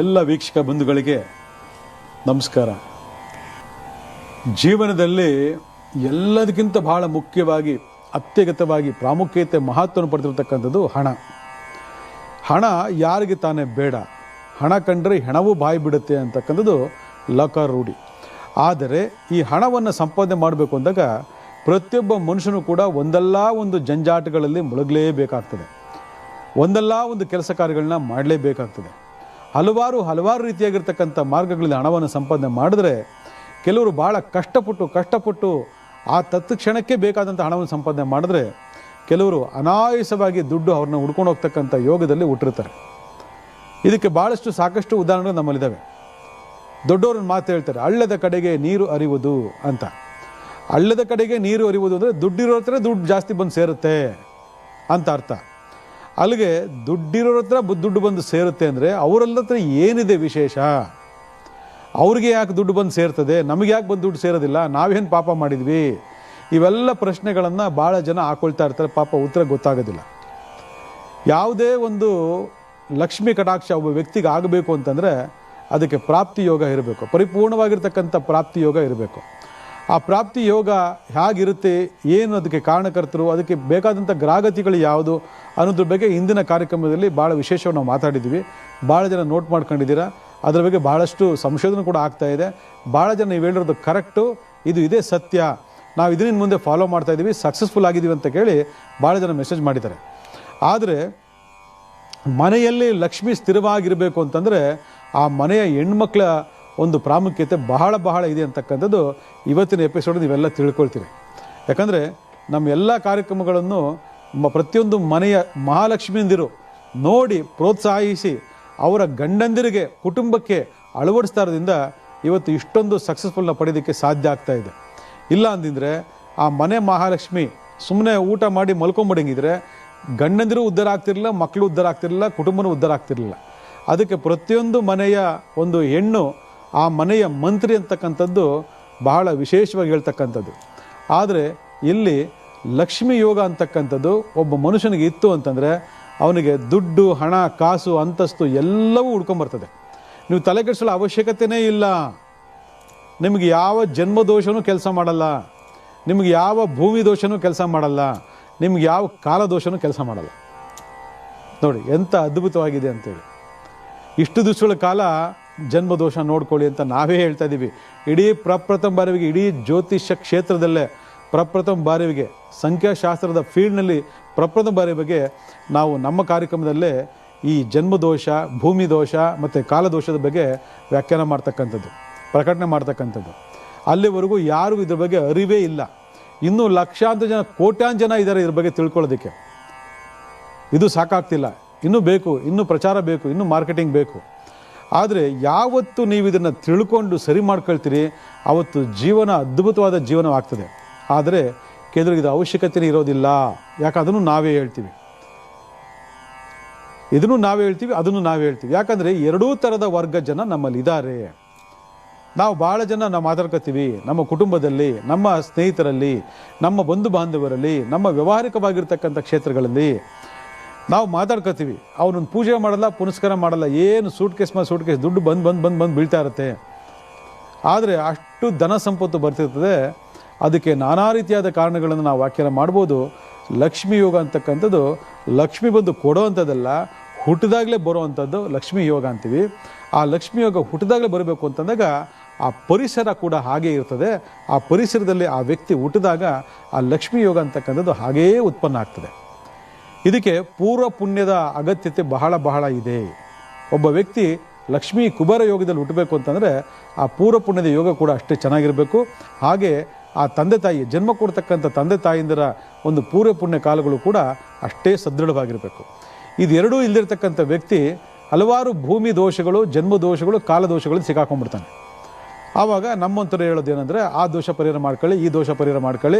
ಎಲ್ಲ ವೀಕ್ಷಕ ಬಂಧುಗಳಿಗೆ ನಮಸ್ಕಾರ. ಜೀವನದಲ್ಲಿ ಎಲ್ಲದಕ್ಕಿಂತ ಬಹಳ ಮುಖ್ಯವಾಗಿ ಅತ್ಯಗತವಾಗಿ ಪ್ರಾಮುಖ್ಯತೆ ಮಹತ್ವವನ್ನು ಪಡೆದಿರತಕ್ಕಂಥದ್ದು ಹಣ. ಹಣ ಯಾರಿಗೆ ತಾನೇ ಬೇಡ? ಹಣ ಕಂಡ್ರೆ ಹೆಣವೂ ಬಾಯಿ ಬಿಡುತ್ತೆ ಅಂತಕ್ಕಂಥದ್ದು ಲೋಕ ರೂಢಿ. ಆದರೆ ಈ ಹಣವನ್ನು ಸಂಪಾದನೆ ಮಾಡಬೇಕು ಅಂದಾಗ ಪ್ರತಿಯೊಬ್ಬ ಮನುಷ್ಯನು ಕೂಡ ಒಂದಲ್ಲ ಒಂದು ಜಂಜಾಟಗಳಲ್ಲಿ ಮುಳುಗಲೇಬೇಕಾಗ್ತದೆ, ಒಂದಲ್ಲ ಒಂದು ಕೆಲಸ ಕಾರ್ಯಗಳನ್ನ ಮಾಡಲೇಬೇಕಾಗ್ತದೆ. ಹಲವಾರು ರೀತಿಯಾಗಿರ್ತಕ್ಕಂಥ ಮಾರ್ಗಗಳಲ್ಲಿ ಹಣವನ್ನು ಸಂಪಾದನೆ ಮಾಡಿದ್ರೆ ಕೆಲವರು ಭಾಳ ಕಷ್ಟಪಟ್ಟು ಆ ತತ್ಕ್ಷಣಕ್ಕೆ ಬೇಕಾದಂಥ ಹಣವನ್ನು ಸಂಪಾದನೆ ಮಾಡಿದ್ರೆ ಕೆಲವರು ಅನಾಯಾಸವಾಗಿ ದುಡ್ಡು ಅವ್ರನ್ನ ಹುಡ್ಕೊಂಡು ಹೋಗ್ತಕ್ಕಂಥ ಯೋಗದಲ್ಲಿ ಹುಟ್ಟಿರ್ತಾರೆ. ಇದಕ್ಕೆ ಸಾಕಷ್ಟು ಉದಾಹರಣೆಗಳು ನಮ್ಮಲ್ಲಿದ್ದಾವೆ. ದೊಡ್ಡವ್ರನ್ನ ಮಾತು ಹೇಳ್ತಾರೆ, ಹಳ್ಳದ ಕಡೆಗೆ ನೀರು ಹರಿಯುವುದು ಅಂತ. ಹಳ್ಳದ ಕಡೆಗೆ ನೀರು ಹರಿಯುವುದು ಅಂದರೆ ದುಡ್ಡಿರೋ ಹತ್ರ ದುಡ್ಡು ಜಾಸ್ತಿ ಬಂದು ಸೇರುತ್ತೆ ಅಂತ ಅರ್ಥ. ಅಲ್ಲಿಗೆ ದುಡ್ಡಿರೋರ ಹತ್ರ ದುಡ್ಡು ಬಂದು ಸೇರುತ್ತೆ ಅಂದರೆ ಅವರೆಲ್ಲ ಹತ್ರ ಏನಿದೆ ವಿಶೇಷ? ಅವ್ರಿಗೆ ಯಾಕೆ ದುಡ್ಡು ಬಂದು ಸೇರ್ತದೆ, ನಮಗೆ ಯಾಕೆ ಬಂದು ದುಡ್ಡು ಸೇರೋದಿಲ್ಲ, ನಾವೇನು ಪಾಪ ಮಾಡಿದ್ವಿ? ಇವೆಲ್ಲ ಪ್ರಶ್ನೆಗಳನ್ನು ಭಾಳ ಜನ ಹಾಕೊಳ್ತಾ ಇರ್ತಾರೆ. ಪಾಪ ಉತ್ತರ ಗೊತ್ತಾಗೋದಿಲ್ಲ. ಯಾವುದೇ ಒಂದು ಲಕ್ಷ್ಮೀ ಕಟಾಕ್ಷ ಒಬ್ಬ ವ್ಯಕ್ತಿಗೆ ಆಗಬೇಕು ಅಂತಂದರೆ ಅದಕ್ಕೆ ಪ್ರಾಪ್ತಿ ಯೋಗ ಇರಬೇಕು, ಪರಿಪೂರ್ಣವಾಗಿರ್ತಕ್ಕಂಥ ಪ್ರಾಪ್ತಿ ಯೋಗ ಇರಬೇಕು. ಆ ಪ್ರಾಪ್ತಿ ಯೋಗ ಹೇಗಿರುತ್ತೆ, ಏನು ಅದಕ್ಕೆ ಕಾರಣಕರ್ತರು, ಅದಕ್ಕೆ ಬೇಕಾದಂಥ ಗ್ರಹಗತಿಗಳು ಯಾವುದು ಅನ್ನೋದ್ರ ಬಗ್ಗೆ ಇಂದಿನ ಕಾರ್ಯಕ್ರಮದಲ್ಲಿ ಭಾಳ ವಿಶೇಷವಾಗಿ ನಾವು ಮಾತಾಡಿದ್ದೀವಿ. ಭಾಳ ಜನ ನೋಟ್ ಮಾಡ್ಕೊಂಡಿದ್ದೀರಾ. ಅದರ ಬಗ್ಗೆ ಭಾಳಷ್ಟು ಸಂಶೋಧನೆ ಕೂಡ ಆಗ್ತಾ ಇದೆ. ಭಾಳ ಜನ ನೀವು ಹೇಳಿರೋದು ಕರೆಕ್ಟು, ಇದೇ ಸತ್ಯ, ನಾವು ಇದರಿಂದ ಮುಂದೆ ಫಾಲೋ ಮಾಡ್ತಾ ಇದ್ದೀವಿ, ಸಕ್ಸಸ್ಫುಲ್ ಆಗಿದ್ದೀವಿ ಅಂತ ಕೇಳಿ ಭಾಳ ಜನ ಮೆಸೇಜ್ ಮಾಡಿದ್ದಾರೆ. ಆದರೆ ಮನೆಯಲ್ಲಿ ಲಕ್ಷ್ಮಿ ಸ್ಥಿರವಾಗಿರಬೇಕು ಅಂತಂದರೆ ಆ ಮನೆಯ ಹೆಣ್ಮಕ್ಳ ಒಂದು ಪ್ರಾಮುಖ್ಯತೆ ಬಹಳ ಇದೆ ಅಂತಕ್ಕಂಥದ್ದು ಇವತ್ತಿನ ಎಪಿಸೋಡ್ ನೀವೆಲ್ಲ ತಿಳ್ಕೊಳ್ತೀರಿ. ಯಾಕಂದರೆ ನಮ್ಮ ಎಲ್ಲ ಕಾರ್ಯಕ್ರಮಗಳನ್ನು ಪ್ರತಿಯೊಂದು ಮನೆಯ ಮಹಾಲಕ್ಷ್ಮಿಯಂದಿರು ನೋಡಿ ಪ್ರೋತ್ಸಾಹಿಸಿ ಅವರ ಗಂಡಂದಿರಿಗೆ ಕುಟುಂಬಕ್ಕೆ ಅಳವಡಿಸ್ತಾ ಇರೋದ್ರಿಂದ ಇವತ್ತು ಇಷ್ಟೊಂದು ಸಕ್ಸಸ್ಫುಲ್ನ ಪಡೆಯೋದಕ್ಕೆ ಸಾಧ್ಯ ಆಗ್ತಾ ಇದೆ. ಇಲ್ಲ ಅಂದಿದ್ರೆ ಆ ಮನೆ ಮಹಾಲಕ್ಷ್ಮಿ ಸುಮ್ಮನೆ ಊಟ ಮಾಡಿ ಮಲ್ಕೊಂಬಿಡಂಗಿದ್ರೆ ಗಂಡಂದಿರು ಉದ್ಧಾರ ಆಗ್ತಿರಲಿಲ್ಲ, ಮಕ್ಕಳು ಉದ್ಧಾರ ಆಗ್ತಿರಲಿಲ್ಲ, ಕುಟುಂಬನೂ ಉದ್ಧಾರ ಆಗ್ತಿರಲಿಲ್ಲ. ಅದಕ್ಕೆ ಪ್ರತಿಯೊಂದು ಮನೆಯ ಒಂದು ಹೆಣ್ಣು ಆ ಮನೆಯ ಮಂತ್ರಿ ಅಂತಕ್ಕಂಥದ್ದು ಬಹಳ ವಿಶೇಷವಾಗಿ ಹೇಳ್ತಕ್ಕಂಥದ್ದು. ಆದರೆ ಇಲ್ಲಿ ಲಕ್ಷ್ಮಿ ಯೋಗ ಅಂತಕ್ಕಂಥದ್ದು ಒಬ್ಬ ಮನುಷ್ಯನಿಗೆ ಇತ್ತು ಅಂತಂದರೆ ಅವನಿಗೆ ದುಡ್ಡು, ಹಣ, ಕಾಸು, ಅಂತಸ್ತು ಎಲ್ಲವೂ ಹುಡ್ಕೊಂಬರ್ತದೆ. ನೀವು ತಲೆ ಕೆಡಿಸೋ ಅವಶ್ಯಕತೆಯೇ ಇಲ್ಲ. ನಿಮಗೆ ಯಾವ ಜನ್ಮದೋಷನೂ ಕೆಲಸ ಮಾಡಲ್ಲ, ನಿಮಗೆ ಯಾವ ಭೂಮಿ ದೋಷನೂ ಕೆಲಸ ಮಾಡಲ್ಲ, ನಿಮ್ಗೆ ಯಾವ ಕಾಲದೋಷನೂ ಕೆಲಸ ಮಾಡಲ್ಲ. ನೋಡಿ ಎಂಥ ಅದ್ಭುತವಾಗಿದೆ ಅಂತೇಳಿ. ಇಷ್ಟು ದಿವಸಗಳ ಕಾಲ ಜನ್ಮದೋಷ ನೋಡ್ಕೊಳ್ಳಿ ಅಂತ ನಾವೇ ಹೇಳ್ತಾ ಇದ್ದೀವಿ. ಇಡೀ ಪ್ರಪ್ರಥಮ ಬಾರಿಗೆ ಇಡೀ ಜ್ಯೋತಿಷ್ಯ ಕ್ಷೇತ್ರದಲ್ಲೇ ಪ್ರಪ್ರಥಮ ಬಾರಿಗೆ ಸಂಖ್ಯಾಶಾಸ್ತ್ರದ ಫೀಲ್ಡ್ನಲ್ಲಿ ಪ್ರಪ್ರಥಮ ಬಾರಿ ಬಗ್ಗೆ ನಾವು ನಮ್ಮ ಕಾರ್ಯಕ್ರಮದಲ್ಲೇ ಈ ಜನ್ಮದೋಷ, ಭೂಮಿ ದೋಷ ಮತ್ತು ಕಾಲದೋಷದ ಬಗ್ಗೆ ವ್ಯಾಖ್ಯಾನ ಮಾಡ್ತಕ್ಕಂಥದ್ದು, ಪ್ರಕಟಣೆ ಮಾಡ್ತಕ್ಕಂಥದ್ದು. ಅಲ್ಲಿವರೆಗೂ ಯಾರೂ ಇದ್ರ ಬಗ್ಗೆ ಅರಿವೇ ಇಲ್ಲ. ಇನ್ನೂ ಲಕ್ಷಾಂತರ ಜನ, ಕೋಟ್ಯಾಂತರ ಜನ ಇದ್ದಾರೆ ಇದ್ರ ಬಗ್ಗೆ ತಿಳ್ಕೊಳ್ಳೋದಕ್ಕೆ. ಇದು ಸಾಕಾಗ್ತಿಲ್ಲ, ಇನ್ನೂ ಬೇಕು, ಇನ್ನೂ ಪ್ರಚಾರ ಬೇಕು, ಇನ್ನೂ ಮಾರ್ಕೆಟಿಂಗ್ ಬೇಕು. ಆದರೆ ಯಾವತ್ತು ನೀವು ಇದನ್ನು ತಿಳ್ಕೊಂಡು ಸರಿ ಮಾಡ್ಕೊಳ್ತೀರಿ ಆವತ್ತು ಜೀವನ ಅದ್ಭುತವಾದ ಜೀವನವಾಗ್ತದೆ. ಆದರೆ ಕೆಲವರಿಗೆ ಇದು ಅವಶ್ಯಕತೆಯೇ ಇರೋದಿಲ್ಲ. ಯಾಕೆ ಅದನ್ನು ನಾವೇ ಹೇಳ್ತೀವಿ, ಇದನ್ನು ನಾವೇ ಹೇಳ್ತೀವಿ, ಅದನ್ನು ನಾವೇ ಹೇಳ್ತೀವಿ. ಯಾಕಂದರೆ ಎರಡೂ ಥರದ ವರ್ಗ ಜನ ನಮ್ಮಲ್ಲಿ ಇದ್ದಾರೆ. ನಾವು ಭಾಳ ಜನ ನಾವು ಮಾತಾಡ್ಕೊತೀವಿ, ನಮ್ಮ ಕುಟುಂಬದಲ್ಲಿ, ನಮ್ಮ ಸ್ನೇಹಿತರಲ್ಲಿ, ನಮ್ಮ ಬಂಧು ಬಾಂಧವರಲ್ಲಿ, ನಮ್ಮ ವ್ಯಾವಹಾರಿಕವಾಗಿರ್ತಕ್ಕಂಥ ಕ್ಷೇತ್ರಗಳಲ್ಲಿ ನಾವು ಮಾತಾಡ್ಕೊತೀವಿ. ಅವನನ್ನು ಪೂಜೆ ಮಾಡಲ್ಲ, ಪುನಸ್ಕಾರ ಮಾಡಲ್ಲ, ಏನು ಸೂಟ್ ಕೇಸ್ ದುಡ್ಡು ಬಂದು ಬೀಳ್ತಾ ಇರುತ್ತೆ. ಆದರೆ ಅಷ್ಟು ಧನ ಸಂಪತ್ತು ಬರ್ತಿರ್ತದೆ. ಅದಕ್ಕೆ ನಾನಾ ರೀತಿಯಾದ ಕಾರಣಗಳನ್ನು ನಾವು ವ್ಯಾಖ್ಯಾನ ಮಾಡ್ಬೋದು. ಲಕ್ಷ್ಮೀ ಯೋಗ ಅಂತಕ್ಕಂಥದ್ದು ಲಕ್ಷ್ಮಿ ಬಂದು ಕೊಡೋವಂಥದ್ದಲ್ಲ, ಹುಟ್ಟಿದಾಗಲೇ ಬರುವಂಥದ್ದು ಲಕ್ಷ್ಮೀ ಯೋಗ ಅಂತೀವಿ. ಆ ಲಕ್ಷ್ಮೀ ಯೋಗ ಹುಟ್ಟಿದಾಗಲೇ ಬರಬೇಕು ಅಂತಂದಾಗ ಆ ಪರಿಸರ ಕೂಡ ಹಾಗೇ ಇರ್ತದೆ. ಆ ಪರಿಸರದಲ್ಲಿ ಆ ವ್ಯಕ್ತಿ ಹುಟ್ಟಿದಾಗ ಆ ಲಕ್ಷ್ಮೀ ಯೋಗ ಅಂತಕ್ಕಂಥದ್ದು ಹಾಗೇ ಉತ್ಪನ್ನ ಆಗ್ತದೆ. ಇದಕ್ಕೆ ಪೂರ್ವ ಪುಣ್ಯದ ಅಗತ್ಯತೆ ಬಹಳ ಇದೆ. ಒಬ್ಬ ವ್ಯಕ್ತಿ ಲಕ್ಷ್ಮೀ ಕುಬೇರ ಯೋಗದಲ್ಲಿ ಹುಟ್ಟಬೇಕು ಅಂತಂದರೆ ಆ ಪೂರ್ವ ಪುಣ್ಯದ ಯೋಗ ಕೂಡ ಅಷ್ಟೇ ಚೆನ್ನಾಗಿರಬೇಕು. ಹಾಗೆ ಆ ತಂದೆ ತಾಯಿ ಜನ್ಮ ಕೊಡ್ತಕ್ಕಂಥ ತಂದೆ ತಾಯಿಂದರ ಒಂದು ಪೂರ್ವ ಪುಣ್ಯ ಕಾಲಗಳು ಕೂಡ ಅಷ್ಟೇ ಸದೃಢವಾಗಿರಬೇಕು. ಇದೆರಡೂ ಇಲ್ಲದಿರ್ತಕ್ಕಂಥ ವ್ಯಕ್ತಿ ಹಲವಾರು ಭೂಮಿ ದೋಷಗಳು, ಜನ್ಮ ದೋಷಗಳು, ಕಾಲದೋಷಗಳು ಸಿಕ್ಕಾಕೊಂಡ್ಬಿಡ್ತಾನೆ. ಆವಾಗ ನಮ್ಮಂಥವ್ರು ಹೇಳೋದೇನೆಂದರೆ ಆ ದೋಷ ಪರಿಹಾರ ಮಾಡ್ಕೊಳ್ಳಿ, ಈ ದೋಷ ಪರಿಹಾರ ಮಾಡ್ಕೊಳ್ಳಿ,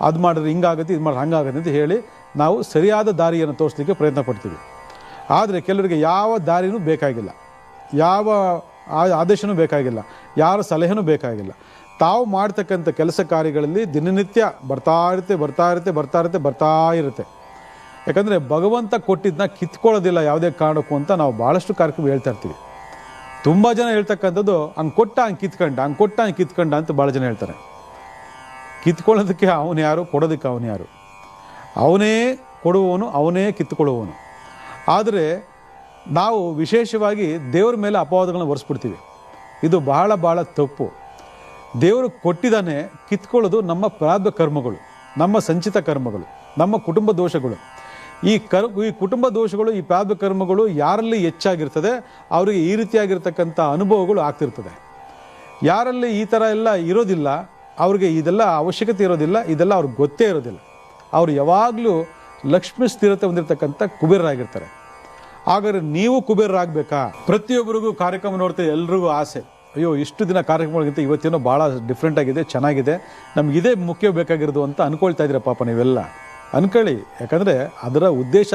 ಅದು ಮಾಡಿದ್ರೆ ಹಿಂಗಾಗುತ್ತೆ, ಇದು ಮಾಡಿದ್ರೆ ಹಂಗಾಗುತ್ತೆ ಅಂತ ಹೇಳಿ ನಾವು ಸರಿಯಾದ ದಾರಿಯನ್ನು ತೋರಿಸಲಿಕ್ಕೆ ಪ್ರಯತ್ನ ಪಡ್ತೀವಿ. ಆದರೆ ಕೆಲವರಿಗೆ ಯಾವ ದಾರಿನೂ ಬೇಕಾಗಿಲ್ಲ, ಯಾವ ಆದೇಶನೂ ಬೇಕಾಗಿಲ್ಲ, ಯಾರ ಸಲಹೆನೂ ಬೇಕಾಗಿಲ್ಲ. ತಾವು ಮಾಡ್ತಕ್ಕಂಥ ಕೆಲಸ ಕಾರ್ಯಗಳಲ್ಲಿ ದಿನನಿತ್ಯ ಬರ್ತಾ ಇರುತ್ತೆ. ಯಾಕಂದರೆ ಭಗವಂತ ಕೊಟ್ಟಿದ್ದನ್ನ ಕಿತ್ಕೊಳ್ಳೋದಿಲ್ಲ ಯಾವುದೇ ಕಾರಣಕ್ಕೂ ಅಂತ ನಾವು ಭಾಳಷ್ಟು ಕಾರ್ಯಕ್ರಮ ಹೇಳ್ತಾ ಇರ್ತೀವಿ. ತುಂಬ ಜನ ಹೇಳ್ತಕ್ಕಂಥದ್ದು ಹಂಗೆ ಕೊಟ್ಟ ಹಂಗೆ ಕಿತ್ಕೊಂಡ ಅಂತ ಭಾಳ ಜನ ಹೇಳ್ತಾರೆ. ಕಿತ್ಕೊಳ್ಳೋದಕ್ಕೆ ಅವನು ಯಾರು, ಕೊಡೋದಕ್ಕೆ ಅವನು ಯಾರು? ಅವನೇ ಕೊಡುವವನು, ಅವನೇ ಕಿತ್ತುಕೊಳ್ಳುವವನು. ಆದರೆ ನಾವು ವಿಶೇಷವಾಗಿ ದೇವ್ರ ಮೇಲೆ ಅಪವಾದಗಳನ್ನ ಹೊರಿಸ್ಬಿಡ್ತೀವಿ. ಇದು ಬಹಳ ಬಹಳ ತಪ್ಪು. ದೇವರು ಕೊಟ್ಟಿದ್ದಾನೆ, ಕಿತ್ಕೊಳ್ಳೋದು ನಮ್ಮ ಪ್ರಾರಬ್ಧ ಕರ್ಮಗಳು, ನಮ್ಮ ಸಂಚಿತ ಕರ್ಮಗಳು, ನಮ್ಮ ಕುಟುಂಬ ದೋಷಗಳು. ಈ ಕುಟುಂಬ ದೋಷಗಳು, ಈ ಪ್ರಾರಬ್ಧ ಕರ್ಮಗಳು ಯಾರಲ್ಲಿ ಹೆಚ್ಚಾಗಿರ್ತದೆ ಅವರಿಗೆ ಈ ರೀತಿಯಾಗಿರ್ತಕ್ಕಂಥ ಅನುಭವಗಳು ಆಗ್ತಿರ್ತದೆ. ಯಾರಲ್ಲಿ ಈ ಥರ ಎಲ್ಲ ಇರೋದಿಲ್ಲ ಅವ್ರಿಗೆ ಇದೆಲ್ಲ ಅವಶ್ಯಕತೆ ಇರೋದಿಲ್ಲ, ಇದೆಲ್ಲ ಅವ್ರಿಗೆ ಗೊತ್ತೇ ಇರೋದಿಲ್ಲ. ಅವರು ಯಾವಾಗಲೂ ಲಕ್ಷ್ಮಿ ಸ್ಥಿರತೆ ಹೊಂದಿರತಕ್ಕಂಥ ಕುಬೇರರಾಗಿರ್ತಾರೆ. ಹಾಗಾದ್ರೆ ನೀವು ಕುಬೇರರಾಗಬೇಕಾ? ಪ್ರತಿಯೊಬ್ಬರಿಗೂ ಕಾರ್ಯಕ್ರಮ ನೋಡ್ತಾ ಎಲ್ರಿಗೂ ಆಸೆ, ಅಯ್ಯೋ ಇಷ್ಟು ದಿನ ಕಾರ್ಯಕ್ರಮಗಳಿಗಿಂತ ಇವತ್ತೇನೋ ಭಾಳ ಡಿಫ್ರೆಂಟ್ ಆಗಿದೆ, ಚೆನ್ನಾಗಿದೆ, ನಮಗಿದೇ ಮುಖ್ಯ ಬೇಕಾಗಿರೋದು ಅಂತ ಅಂದ್ಕೊಳ್ತಾ ಇದ್ದೀರ. ಪಾಪ ನೀವೆಲ್ಲ ಅನ್ಕೊಳ್ಳಿ, ಯಾಕಂದರೆ ಅದರ ಉದ್ದೇಶ,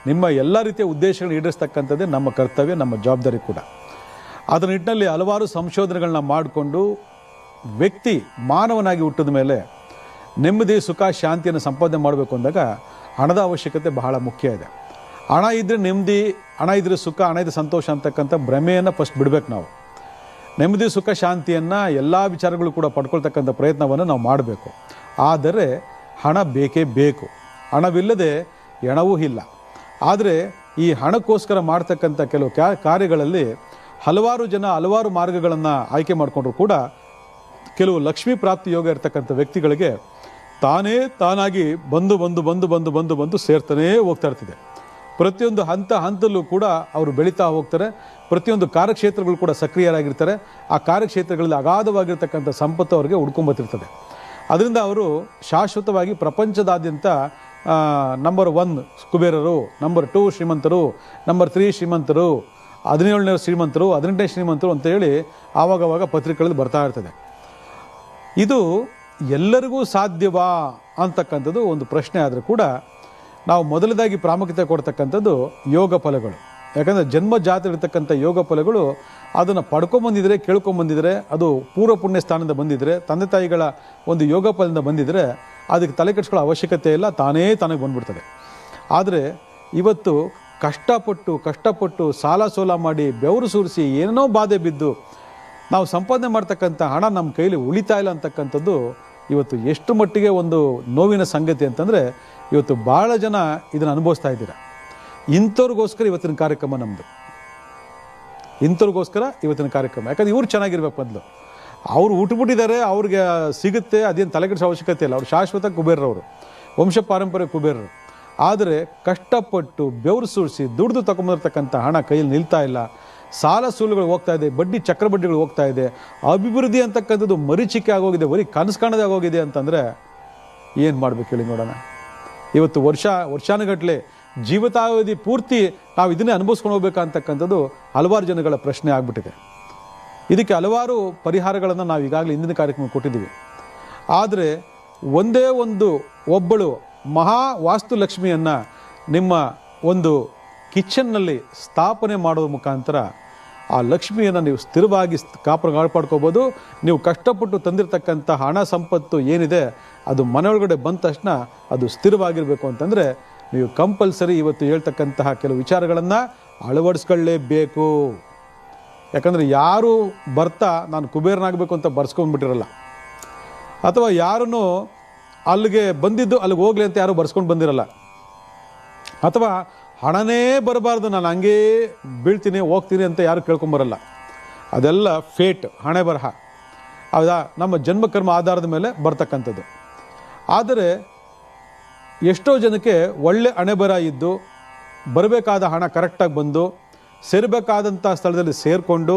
ನಿಮ್ಮ ಎಲ್ಲ ರೀತಿಯ ಉದ್ದೇಶಗಳನ್ನ ಈಡೇರಿಸ್ತಕ್ಕಂಥದ್ದೇ ನಮ್ಮ ಕರ್ತವ್ಯ, ನಮ್ಮ ಜವಾಬ್ದಾರಿ ಕೂಡ. ಅದರ ನಿಟ್ಟಿನಲ್ಲಿ ಹಲವಾರು ಸಂಶೋಧನೆಗಳನ್ನ ಮಾಡಿಕೊಂಡು ವ್ಯಕ್ತಿ ಮಾನವನಾಗಿ ಹುಟ್ಟಿದ ಮೇಲೆ ನೆಮ್ಮದಿ, ಸುಖ, ಶಾಂತಿಯನ್ನು ಸಂಪಾದನೆ ಮಾಡಬೇಕು ಅಂದಾಗ ಹಣದ ಅವಶ್ಯಕತೆ ಬಹಳ ಮುಖ್ಯ ಇದೆ. ಹಣ ಇದ್ದರೆ ನೆಮ್ಮದಿ, ಹಣ ಇದ್ದರೆ ಸುಖ, ಹಣ ಇದ್ದರೆ ಸಂತೋಷ ಅಂತಕ್ಕಂಥ ಭ್ರಮೆಯನ್ನು ಫಸ್ಟ್ ಬಿಡಬೇಕು. ನಾವು ನೆಮ್ಮದಿ, ಸುಖ, ಶಾಂತಿಯನ್ನು ಎಲ್ಲ ವಿಚಾರಗಳು ಕೂಡ ಪಡ್ಕೊಳ್ತಕ್ಕಂಥ ಪ್ರಯತ್ನವನ್ನು ನಾವು ಮಾಡಬೇಕು. ಆದರೆ ಹಣ ಬೇಕೇ ಬೇಕು. ಹಣವಿಲ್ಲದೆ ಹೆಣವೂ ಇಲ್ಲ. ಆದರೆ ಈ ಹಣಕ್ಕೋಸ್ಕರ ಮಾಡ್ತಕ್ಕಂಥ ಕೆಲವು ಕಾರ್ಯಗಳಲ್ಲಿ ಹಲವಾರು ಜನ ಹಲವಾರು ಮಾರ್ಗಗಳನ್ನು ಆಯ್ಕೆ ಮಾಡಿಕೊಂಡ್ರು ಕೂಡ ಕೆಲವು ಲಕ್ಷ್ಮೀ ಪ್ರಾಪ್ತಿ ಯೋಗ ಇರತಕ್ಕಂಥ ವ್ಯಕ್ತಿಗಳಿಗೆ ತಾನಾಗಿ ಬಂದು ಸೇರ್ತಾನೇ ಹೋಗ್ತಾ ಇರ್ತಿದೆ. ಪ್ರತಿಯೊಂದು ಹಂತದಲ್ಲೂ ಕೂಡ ಅವರು ಬೆಳೀತಾ ಹೋಗ್ತಾರೆ. ಪ್ರತಿಯೊಂದು ಕಾರ್ಯಕ್ಷೇತ್ರಗಳು ಕೂಡ ಸಕ್ರಿಯರಾಗಿರ್ತಾರೆ. ಆ ಕಾರ್ಯಕ್ಷೇತ್ರಗಳಲ್ಲಿ ಅಗಾಧವಾಗಿರ್ತಕ್ಕಂಥ ಸಂಪತ್ತು ಅವರಿಗೆ ಹುಡ್ಕೊಂಬತ್ತಿರ್ತದೆ. ಅದರಿಂದ ಅವರು ಶಾಶ್ವತವಾಗಿ ಪ್ರಪಂಚದಾದ್ಯಂತ ನಂಬರ್ 1 ಕುಬೇರರು, ನಂಬರ್ 2 ಶ್ರೀಮಂತರು, ನಂಬರ್ 3 ಶ್ರೀಮಂತರು, 17ನೇ ಶ್ರೀಮಂತರು, 18ನೇ ಶ್ರೀಮಂತರು ಅಂತ ಹೇಳಿ ಆವಾಗವಾಗ ಪತ್ರಿಕೆಗಳಲ್ಲಿ ಬರ್ತಾ ಇರ್ತದೆ. ಇದು ಎಲ್ಲರಿಗೂ ಸಾಧ್ಯವಾ ಅಂತಕ್ಕಂಥದ್ದು ಒಂದು ಪ್ರಶ್ನೆ. ಆದರೂ ಕೂಡ ನಾವು ಮೊದಲದಾಗಿ ಪ್ರಾಮುಖ್ಯತೆ ಕೊಡ್ತಕ್ಕಂಥದ್ದು ಯೋಗ ಫಲಗಳು. ಯಾಕಂದರೆ ಜನ್ಮ ಜಾತಿ ಇರತಕ್ಕಂಥ ಯೋಗ ಫಲಗಳು ಅದನ್ನು ಪಡ್ಕೊಂಬಂದಿದ್ರೆ, ಕೇಳ್ಕೊಂಬಂದಿದ್ರೆ, ಅದು ಪೂರ್ವ ಪುಣ್ಯ ಸ್ಥಾನದಿಂದ ಬಂದಿದ್ರೆ, ತಂದೆ ತಾಯಿಗಳ ಒಂದು ಯೋಗ ಫಲದಿಂದ ಬಂದಿದ್ರೆ ಅದಕ್ಕೆ ತಲೆ ಕೆಡಿಸ್ಕೊಳ್ಳೋ ಅವಶ್ಯಕತೆ ಇಲ್ಲ, ತಾನಾಗಿ ಬಂದ್ಬಿಡ್ತದೆ. ಆದರೆ ಇವತ್ತು ಕಷ್ಟಪಟ್ಟು ಸಾಲ ಸೋಲ ಮಾಡಿ ಬೆವರು ಸುರಿಸಿ ಏನೇನೋ ಬಾಧೆ ಬಿದ್ದು ನಾವು ಸಂಪಾದನೆ ಮಾಡ್ತಕ್ಕಂಥ ಹಣ ನಮ್ಮ ಕೈಲಿ ಉಳಿತಾ ಇಲ್ಲ ಅಂತಕ್ಕಂಥದ್ದು ಇವತ್ತು ಎಷ್ಟು ಮಟ್ಟಿಗೆ ಒಂದು ನೋವಿನ ಸಂಗತಿ ಅಂತಂದರೆ, ಇವತ್ತು ಭಾಳ ಜನ ಇದನ್ನು ಅನುಭವಿಸ್ತಾ ಇದ್ದೀರಾ. ಇಂಥವ್ರಿಗೋಸ್ಕರ ಇವತ್ತಿನ ಕಾರ್ಯಕ್ರಮ ನಮ್ಮದು. ಇಂಥವ್ರಿಗೋಸ್ಕರ ಇವತ್ತಿನ ಕಾರ್ಯಕ್ರಮ. ಯಾಕಂದರೆ ಇವ್ರು ಚೆನ್ನಾಗಿರ್ಬೇಕು. ಮೊದಲು ಅವ್ರು ಹುಟ್ಟುಬಿಟ್ಟಿದ್ದಾರೆ, ಅವ್ರಿಗೆ ಸಿಗುತ್ತೆ, ಅದೇನು ತಲೆಕೆಡಿಸೋ ಅವಶ್ಯಕತೆ ಇಲ್ಲ. ಅವ್ರು ಶಾಶ್ವತ ಕುಬೇರರವರು, ವಂಶ ಪಾರಂಪರ್ಯ ಕುಬೇರರು. ಆದರೆ ಕಷ್ಟಪಟ್ಟು ಬೆವರು ಸುರಿಸಿ ದುಡ್ದು ತಗೊಂಬಂದಿರ್ತಕ್ಕಂಥ ಹಣ ಕೈಯಲ್ಲಿ ನಿಲ್ತಾ ಇಲ್ಲ. ಸಾಲ ಸೂಲುಗಳು ಹೋಗ್ತಾ ಇದೆ, ಬಡ್ಡಿ ಚಕ್ರಬಡ್ಡಿಗಳು ಹೋಗ್ತಾ ಇದೆ. ಅಭಿವೃದ್ಧಿ ಅಂತಕ್ಕಂಥದ್ದು ಮರೀಚಿಕೆ ಆಗೋಗಿದೆ, ಬರೀ ಕನಸು ಕಾಣದೇ ಆಗೋಗಿದೆ ಅಂತಂದರೆ ಏನು ಮಾಡಬೇಕು ಹೇಳಿ ನೋಡೋಣ. ಇವತ್ತು ವರ್ಷಾನುಗಟ್ಟಲೆ ಜೀವಿತಾವಧಿ ಪೂರ್ತಿ ನಾವು ಇದನ್ನೇ ಅನುಭವಿಸ್ಕೊಂಡು ಹೋಗ್ಬೇಕಂತಕ್ಕಂಥದ್ದು ಹಲವಾರು ಜನಗಳ ಪ್ರಶ್ನೆ ಆಗಿಬಿಟ್ಟಿದೆ. ಇದಕ್ಕೆ ಹಲವಾರು ಪರಿಹಾರಗಳನ್ನು ನಾವು ಈಗಾಗಲೇ ಹಿಂದಿನ ಕಾರ್ಯಕ್ರಮ ಕೊಟ್ಟಿದ್ದೀವಿ. ಆದರೆ ಒಂದೇ ಒಬ್ಬಳು ಮಹಾ ವಾಸ್ತುಲಕ್ಷ್ಮಿಯನ್ನು ನಿಮ್ಮ ಒಂದು ಕಿಚನ್ನಲ್ಲಿ ಸ್ಥಾಪನೆ ಮಾಡೋದ್ರ ಮುಖಾಂತರ ಆ ಲಕ್ಷ್ಮಿಯನ್ನು ನೀವು ಸ್ಥಿರವಾಗಿ ಕಾಪಾಡ್ಕೋಬೋದು. ನೀವು ಕಷ್ಟಪಟ್ಟು ತಂದಿರತಕ್ಕಂಥ ಹಣ ಸಂಪತ್ತು ಏನಿದೆ ಅದು ಮನೆಯೊಳಗಡೆ ಬಂದ ತಕ್ಷಣ ಅದು ಸ್ಥಿರವಾಗಿರಬೇಕು ಅಂತಂದರೆ ನೀವು ಕಂಪಲ್ಸರಿ ಇವತ್ತು ಹೇಳ್ತಕ್ಕಂತಹ ಕೆಲವು ವಿಚಾರಗಳನ್ನು ಅಳವಡಿಸ್ಕೊಳ್ಳೇಬೇಕು. ಯಾಕಂದರೆ ಯಾರು ಬರ್ತಾ ನಾನು ಕುಬೇರನಾಗಬೇಕು ಅಂತ ಬರ್ಸ್ಕೊಂಡ್ಬಿಟ್ಟಿರಲ್ಲ, ಅಥವಾ ಯಾರನ್ನು ಅಲ್ಲಿಗೆ ಬಂದಿದ್ದು ಅಲ್ಲಿಗೆ ಹೋಗ್ಲಿ ಅಂತ ಯಾರು ಬರ್ಸ್ಕೊಂಡು ಬಂದಿರಲ್ಲ, ಅಥವಾ ಹಣನೇ ಬರಬಾರ್ದು ನಾನು ಹಂಗೇ ಬೀಳ್ತೀನಿ ಹೋಗ್ತೀನಿ ಅಂತ ಯಾರು ಕೇಳ್ಕೊಂಬರಲ್ಲ. ಅದೆಲ್ಲ ಫೇಟ್, ಹಣೆ ಬರಹ, ಹೌದಾ, ನಮ್ಮ ಜನ್ಮಕರ್ಮ ಆಧಾರದ ಮೇಲೆ ಬರ್ತಕ್ಕಂಥದ್ದು. ಆದರೆ ಎಷ್ಟೋ ಜನಕ್ಕೆ ಒಳ್ಳೆ ಹಣೆ ಬರ ಇದ್ದು ಬರಬೇಕಾದ ಹಣ ಕರೆಕ್ಟಾಗಿ ಬಂದು ಸೇರಬೇಕಾದಂಥ ಸ್ಥಳದಲ್ಲಿ ಸೇರಿಕೊಂಡು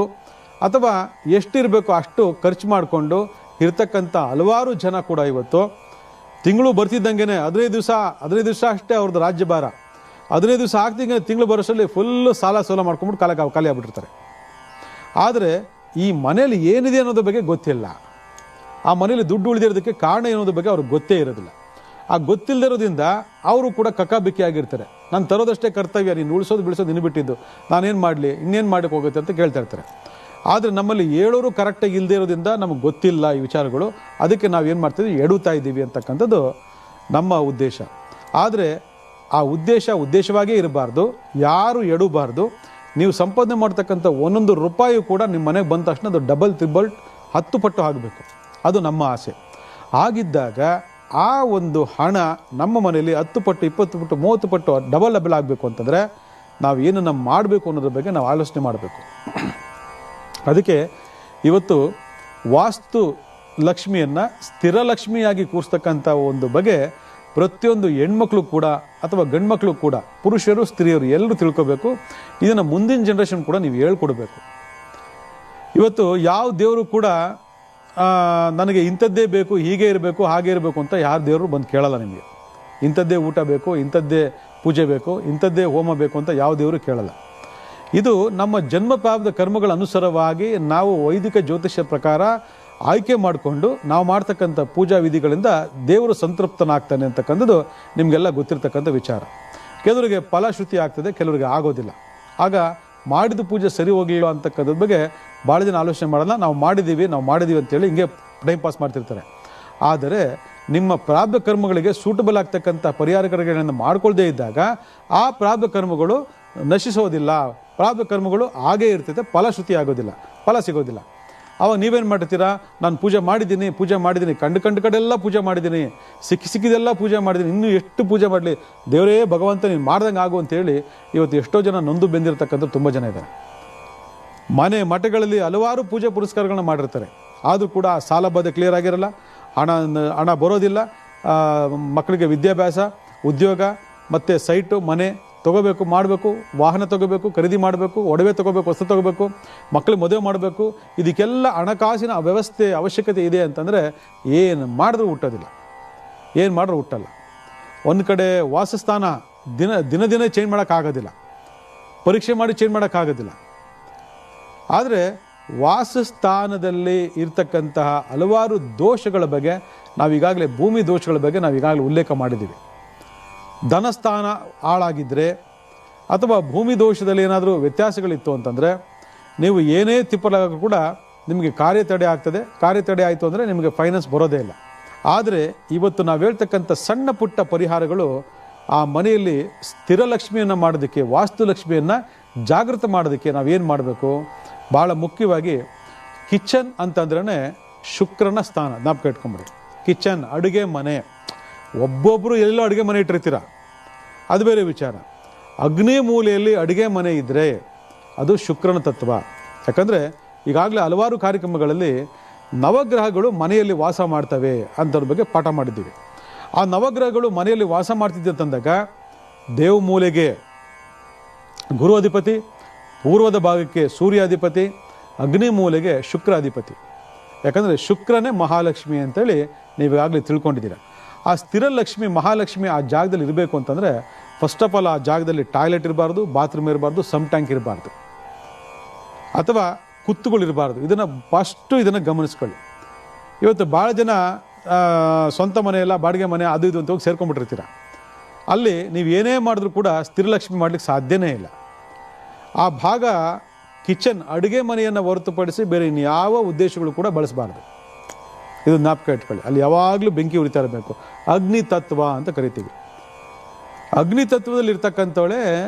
ಅಥವಾ ಎಷ್ಟಿರಬೇಕು ಅಷ್ಟು ಖರ್ಚು ಮಾಡಿಕೊಂಡು ಇರ್ತಕ್ಕಂಥ ಹಲವಾರು ಜನ ಕೂಡ ಇವತ್ತು ತಿಂಗಳು ಬರ್ತಿದ್ದಂಗೆ 15 ದಿವಸ ಅಷ್ಟೇ ಅವ್ರದ್ದು ರಾಜ್ಯಭಾರ, 15 ದಿವಸ ಆಗ್ತಿದ್ದಂಗೆ ತಿಂಗಳು ಬರೋಷ್ಟರಲ್ಲಿ ಫುಲ್ಲು ಸಾಲ ಸೋಲ ಮಾಡ್ಕೊಂಡ್ಬಿಟ್ಟು ಖಾಲಿ ಆಗ್ಬಿಟ್ಟಿರ್ತಾರೆ. ಆದರೆ ಈ ಮನೇಲಿ ಏನಿದೆ ಅನ್ನೋದ್ರ ಬಗ್ಗೆ ಗೊತ್ತಿಲ್ಲ. ಆ ಮನೇಲಿ ದುಡ್ಡು ಉಳಿದಿರೋದಕ್ಕೆ ಕಾರಣ ಏನೋದ್ರ ಬಗ್ಗೆ ಅವ್ರಿಗೆ ಗೊತ್ತೇ ಇರೋದಿಲ್ಲ. ಆ ಗೊತ್ತಿಲ್ಲದಿರೋದ್ರಿಂದ ಅವರು ಕೂಡ ಕಕ್ಕಾಬಿಕ್ಕಿಯಾಗಿರ್ತಾರೆ. ನಾನು ತರೋದಷ್ಟೇ ಕರ್ತವ್ಯ, ನೀನು ಉಳಿಸೋದು ಬಿಡಿಸೋದು ಇನ್ನು ಬಿಟ್ಟಿದ್ದು, ನಾನೇನು ಮಾಡಲಿ, ಇನ್ನೇನು ಮಾಡೋಕ್ಕೆ ಹೋಗುತ್ತೆ ಅಂತ ಕೇಳ್ತಾ ಇರ್ತಾರೆ. ಆದರೆ ನಮ್ಮಲ್ಲಿ ಹೇಳೋರು ಕರೆಕ್ಟಾಗಿ ಇಲ್ಲದೆ ಇರೋದ್ರಿಂದ ನಮಗೆ ಗೊತ್ತಿಲ್ಲ ಈ ವಿಚಾರಗಳು. ಅದಕ್ಕೆ ನಾವು ಏನು ಮಾಡ್ತೀವಿ, ಎಡುತ್ತಾ ಇದ್ದೀವಿ ಅಂತಕ್ಕಂಥದ್ದು ನಮ್ಮ ಉದ್ದೇಶ. ಆದರೆ ಆ ಉದ್ದೇಶವಾಗೇ ಇರಬಾರ್ದು, ಯಾರು ಎಡಬಾರ್ದು. ನೀವು ಸಂಪಾದನೆ ಮಾಡ್ತಕ್ಕಂಥ ಒಂದೊಂದು ರೂಪಾಯಿ ಕೂಡ ನಿಮ್ಮ ಮನೆಗೆ ಬಂದ ತಕ್ಷಣ ಅದು ಡಬಲ್ ತ್ರಿಬಲ್ 10 ಪಟ್ಟು ಆಗಬೇಕು. ಅದು ನಮ್ಮ ಆಸೆ. ಆಗಿದ್ದಾಗ ಆ ಒಂದು ಹಣ ನಮ್ಮ ಮನೆಯಲ್ಲಿ 10 ಪಟ್ಟು 20 ಪಟ್ಟು 30 ಪಟ್ಟು ಡಬಲ್ ಆಗಬೇಕು ಅಂತಂದರೆ ನಾವು ಏನನ್ನು ಮಾಡಬೇಕು ಅನ್ನೋದ್ರ ಬಗ್ಗೆ ನಾವು ಆಲೋಚನೆ ಮಾಡಬೇಕು. ಅದಕ್ಕೆ ಇವತ್ತು ವಾಸ್ತು ಲಕ್ಷ್ಮಿಯನ್ನು ಸ್ಥಿರ ಲಕ್ಷ್ಮಿಯಾಗಿ ಕೂರಿಸ್ತಕ್ಕಂಥ ಒಂದು ಬಗೆ ಪ್ರತಿಯೊಂದು ಹೆಣ್ಮಕ್ಳು ಕೂಡ ಅಥವಾ ಗಂಡ್ಮಕ್ಳು ಕೂಡ, ಪುರುಷರು ಸ್ತ್ರೀಯರು ಎಲ್ಲರೂ ತಿಳ್ಕೋಬೇಕು. ಇದನ್ನು ಮುಂದಿನ ಜನ್ರೇಷನ್ ಕೂಡ ನೀವು ಹೇಳ್ಕೊಡ್ಬೇಕು. ಇವತ್ತು ಯಾವ ದೇವರು ಕೂಡ ನನಗೆ ಇಂಥದ್ದೇ ಬೇಕು, ಹೀಗೆ ಇರಬೇಕು, ಹಾಗೆ ಇರಬೇಕು ಅಂತ ಯಾರು ದೇವರು ಬಂದು ಕೇಳಲ್ಲ. ನಿಮಗೆ ಇಂಥದ್ದೇ ಊಟ ಬೇಕು, ಇಂಥದ್ದೇ ಪೂಜೆ ಬೇಕು, ಇಂಥದ್ದೇ ಹೋಮ ಬೇಕು ಅಂತ ಯಾವ ದೇವರು ಕೇಳಲ್ಲ. ಇದು ನಮ್ಮ ಜನ್ಮ ಪ್ರಾಪ್ತ ಕರ್ಮಗಳ ಅನುಸಾರವಾಗಿ ನಾವು ವೈದಿಕ ಜ್ಯೋತಿಷ್ಯ ಪ್ರಕಾರ ಆಯ್ಕೆ ಮಾಡಿಕೊಂಡು ನಾವು ಮಾಡ್ತಕ್ಕಂಥ ಪೂಜಾ ವಿಧಿಗಳಿಂದ ದೇವರು ಸಂತೃಪ್ತನಾಗ್ತಾನೆ ಅಂತಕ್ಕಂಥದ್ದು ನಿಮಗೆಲ್ಲ ಗೊತ್ತಿರ್ತಕ್ಕಂಥ ವಿಚಾರ. ಕೆಲವರಿಗೆ ಫಲಶ್ರುತಿ ಆಗ್ತದೆ, ಕೆಲವರಿಗೆ ಆಗೋದಿಲ್ಲ. ಆಗ ಮಾಡಿದ ಪೂಜೆ ಸರಿ ಹೋಗಲಿಲ್ಲ ಅಂತಕ್ಕಂಥದ್ದು ಬಗ್ಗೆ ಭಾಳ ಜನ ಆಲೋಚನೆ ಮಾಡಲ್ಲ. ನಾವು ಮಾಡಿದ್ದೀವಿ ಅಂತೇಳಿ ಹಿಂಗೆ ಟೈಮ್ ಪಾಸ್ ಮಾಡ್ತಿರ್ತಾರೆ. ಆದರೆ ನಿಮ್ಮ ಪ್ರಾರಬ್ಧ ಕರ್ಮಗಳಿಗೆ ಸೂಟಬಲ್ ಆಗ್ತಕ್ಕಂಥ ಪರಿಹಾರಗಳನ್ನು ಮಾಡ್ಕೊಳ್ದೇ ಇದ್ದಾಗ ಆ ಪ್ರಾರಬ್ಧ ಕರ್ಮಗಳು ನಶಿಸೋದಿಲ್ಲ. ಪ್ರಾರಬ್ಧ ಕರ್ಮಗಳು ಹಾಗೇ ಇರ್ತೈತೆ, ಫಲಶ್ರುತಿ ಆಗೋದಿಲ್ಲ, ಫಲ ಸಿಗೋದಿಲ್ಲ. ಅವಾಗ ನೀವೇನು ಮಾಡ್ತೀರಾ? ನಾನು ಪೂಜೆ ಮಾಡಿದ್ದೀನಿ, ಕಂಡು ಕಡೆಲ್ಲ ಪೂಜೆ ಮಾಡಿದ್ದೀನಿ, ಸಿಕ್ಕಿದೆಲ್ಲ ಪೂಜೆ ಮಾಡಿದ್ದೀನಿ, ಇನ್ನೂ ಎಷ್ಟು ಪೂಜೆ ಮಾಡಲಿ, ದೇವರೇ ಭಗವಂತ ನೀನು ಮಾಡ್ದಂಗೆ ಆಗು ಅಂತೇಳಿ ಇವತ್ತು ಎಷ್ಟೋ ಜನ ನೊಂದು ಬೆಂದಿರತಕ್ಕಂಥ ತುಂಬ ಜನ ಇದ್ದಾರೆ. ಮಠಗಳಲ್ಲಿ ಹಲವಾರು ಪೂಜೆ ಪುರಸ್ಕಾರಗಳನ್ನ ಮಾಡಿರ್ತಾರೆ. ಆದರೂ ಕೂಡ ಸಾಲ ಬಾಧೆ ಕ್ಲಿಯರ್ ಆಗಿರಲ್ಲ, ಹಣ ಬರೋದಿಲ್ಲ. ಮಕ್ಕಳಿಗೆ ವಿದ್ಯಾಭ್ಯಾಸ, ಉದ್ಯೋಗ ಮತ್ತು ಸೈಟು, ಮನೆ ತೊಗೋಬೇಕು, ಮಾಡಬೇಕು, ವಾಹನ ತೊಗೋಬೇಕು, ಖರೀದಿ ಮಾಡಬೇಕು, ಒಡವೆ ತೊಗೋಬೇಕು, ವಸ್ತು ತೊಗೋಬೇಕು, ಮಕ್ಕಳಿಗೆ ಮದುವೆ ಮಾಡಬೇಕು. ಇದಕ್ಕೆಲ್ಲ ಹಣಕಾಸಿನ ವ್ಯವಸ್ಥೆ ಅವಶ್ಯಕತೆ ಇದೆ ಅಂತಂದರೆ ಏನು ಮಾಡಿದ್ರೂ ಹುಟ್ಟಲ್ಲ. ಒಂದು ಕಡೆ ವಾಸಸ್ಥಾನ ದಿನ ಚೇಂಜ್ ಮಾಡೋಕ್ಕಾಗೋದಿಲ್ಲ, ಪರೀಕ್ಷೆ ಮಾಡಿ ಚೇಂಜ್ ಮಾಡೋಕ್ಕಾಗೋದಿಲ್ಲ. ಆದರೆ ವಾಸಸ್ಥಾನದಲ್ಲಿ ಇರ್ತಕ್ಕಂತಹ ಹಲವಾರು ದೋಷಗಳ ಬಗ್ಗೆ ನಾವೀಗಾಗಲೇ, ಭೂಮಿ ದೋಷಗಳ ಬಗ್ಗೆ ನಾವೀಗಾಗಲೇ ಉಲ್ಲೇಖ ಮಾಡಿದ್ದೀವಿ. ಧನಸ್ಥಾನ ಹಾಳಾಗಿದ್ದರೆ ಅಥವಾ ಭೂಮಿ ದೋಷದಲ್ಲಿ ಏನಾದರೂ ವ್ಯತ್ಯಾಸಗಳಿತ್ತು ಅಂತಂದರೆ ನೀವು ಏನೇ ತಿಪ್ಪಲಾಗ ಕೂಡ ನಿಮಗೆ ಕಾರ್ಯತಡೆ ಆಗ್ತದೆ. ಕಾರ್ಯತಡೆ ಆಯಿತು ಅಂದರೆ ನಿಮಗೆ ಫೈನಾನ್ಸ್ ಬರೋದೇ ಇಲ್ಲ. ಆದರೆ ಇವತ್ತು ನಾವು ಹೇಳ್ತಕ್ಕಂಥ ಸಣ್ಣ ಪುಟ್ಟ ಪರಿಹಾರಗಳು ಆ ಮನೆಯಲ್ಲಿ ಸ್ಥಿರ ಲಕ್ಷ್ಮಿಯನ್ನು ಮಾಡೋದಕ್ಕೆ, ವಾಸ್ತು ಲಕ್ಷ್ಮಿಯನ್ನು ಜಾಗೃತ ಮಾಡೋದಕ್ಕೆ ನಾವೇನು ಮಾಡಬೇಕು? ಭಾಳ ಮುಖ್ಯವಾಗಿ ಕಿಚನ್ ಅಂತಂದ್ರೇ ಶುಕ್ರನ ಸ್ಥಾನ. ಜ್ಞಾಪಕ ಇಟ್ಕೊಂಬಿಡಿ. ಕಿಚನ್, ಅಡುಗೆ ಮನೆ. ಒಬ್ಬೊಬ್ಬರು ಎಲ್ಲೋ ಅಡುಗೆ ಮನೆ ಇಟ್ಟಿರ್ತೀರ, ಅದು ಬೇರೆ ವಿಚಾರ. ಅಗ್ನಿ ಮೂಲೆಯಲ್ಲಿ ಅಡುಗೆ ಮನೆ ಇದ್ದರೆ ಅದು ಶುಕ್ರನ ತತ್ವ. ಯಾಕಂದರೆ ಈಗಾಗಲೇ ಹಲವಾರು ಕಾರ್ಯಕ್ರಮಗಳಲ್ಲಿ ನವಗ್ರಹಗಳು ಮನೆಯಲ್ಲಿ ವಾಸ ಮಾಡ್ತವೆ ಅಂಥವ್ರ ಬಗ್ಗೆ ಪಾಠ ಮಾಡಿದ್ದೀವಿ. ಆ ನವಗ್ರಹಗಳು ಮನೆಯಲ್ಲಿ ವಾಸ ಮಾಡ್ತಿದ್ದೆ ಅಂತಂದಾಗ ದೇವ ಮೂಲೆಗೆ ಗುರು ಅಧಿಪತಿ, ಪೂರ್ವದ ಭಾಗಕ್ಕೆ ಸೂರ್ಯಾಧಿಪತಿ, ಅಗ್ನಿ ಮೂಲೆಗೆ ಶುಕ್ರ ಅಧಿಪತಿ. ಯಾಕಂದರೆ ಶುಕ್ರನೇ ಮಹಾಲಕ್ಷ್ಮಿ ಅಂತೇಳಿ ನೀವಾಗಲೇ ತಿಳ್ಕೊಂಡಿದ್ದೀರ. ಆ ಸ್ಥಿರ ಲಕ್ಷ್ಮಿ, ಮಹಾಲಕ್ಷ್ಮಿ ಆ ಜಾಗದಲ್ಲಿ ಇರಬೇಕು ಅಂತಂದರೆ ಫಸ್ಟ್ ಆಫ್ ಆಲ್ ಆ ಜಾಗದಲ್ಲಿ ಟಾಯ್ಲೆಟ್ ಇರಬಾರ್ದು, ಬಾತ್ರೂಮ್ ಇರಬಾರ್ದು, ಸಮ್ ಟ್ಯಾಂಕ್ ಇರಬಾರ್ದು, ಅಥವಾ ಕುತ್ತುಗಳಿರಬಾರ್ದು. ಇದನ್ನು ಗಮನಿಸ್ಕೊಳ್ಳಿ. ಇವತ್ತು ಭಾಳ ಜನ ಸ್ವಂತ ಮನೆಯಲ್ಲ, ಬಾಡಿಗೆ ಮನೆ, ಅದು ಇದು ಅಂತ ಹೋಗಿ ಸೇರ್ಕೊಂಡ್ಬಿಟ್ಟಿರ್ತೀರ. ಅಲ್ಲಿ ನೀವು ಏನೇ ಮಾಡಿದ್ರೂ ಕೂಡ ಸ್ಥಿರ ಲಕ್ಷ್ಮಿ ಮಾಡಲಿಕ್ಕೆ ಸಾಧ್ಯನೇ ಇಲ್ಲ. ಆ ಭಾಗ ಕಿಚನ್, ಅಡುಗೆ ಮನೆಯನ್ನು ಹೊರತುಪಡಿಸಿ ಬೇರೆ ಇನ್ಯಾವ ಉದ್ದೇಶಗಳು ಕೂಡ ಬಳಸಬಾರ್ದು. ಇದು ಜ್ಞಾಪಕ ಇಟ್ಕೊಳ್ಳಿ. ಅಲ್ಲಿ ಯಾವಾಗಲೂ ಬೆಂಕಿ ಉರಿತಾ ಇರಬೇಕು. ಅಗ್ನಿ ತತ್ವ ಅಂತ ಕರಿತೀವಿ. ಅಗ್ನಿ ತತ್ವದಲ್ಲಿ ಇರ್ತಕ್ಕಂಥವಳೆ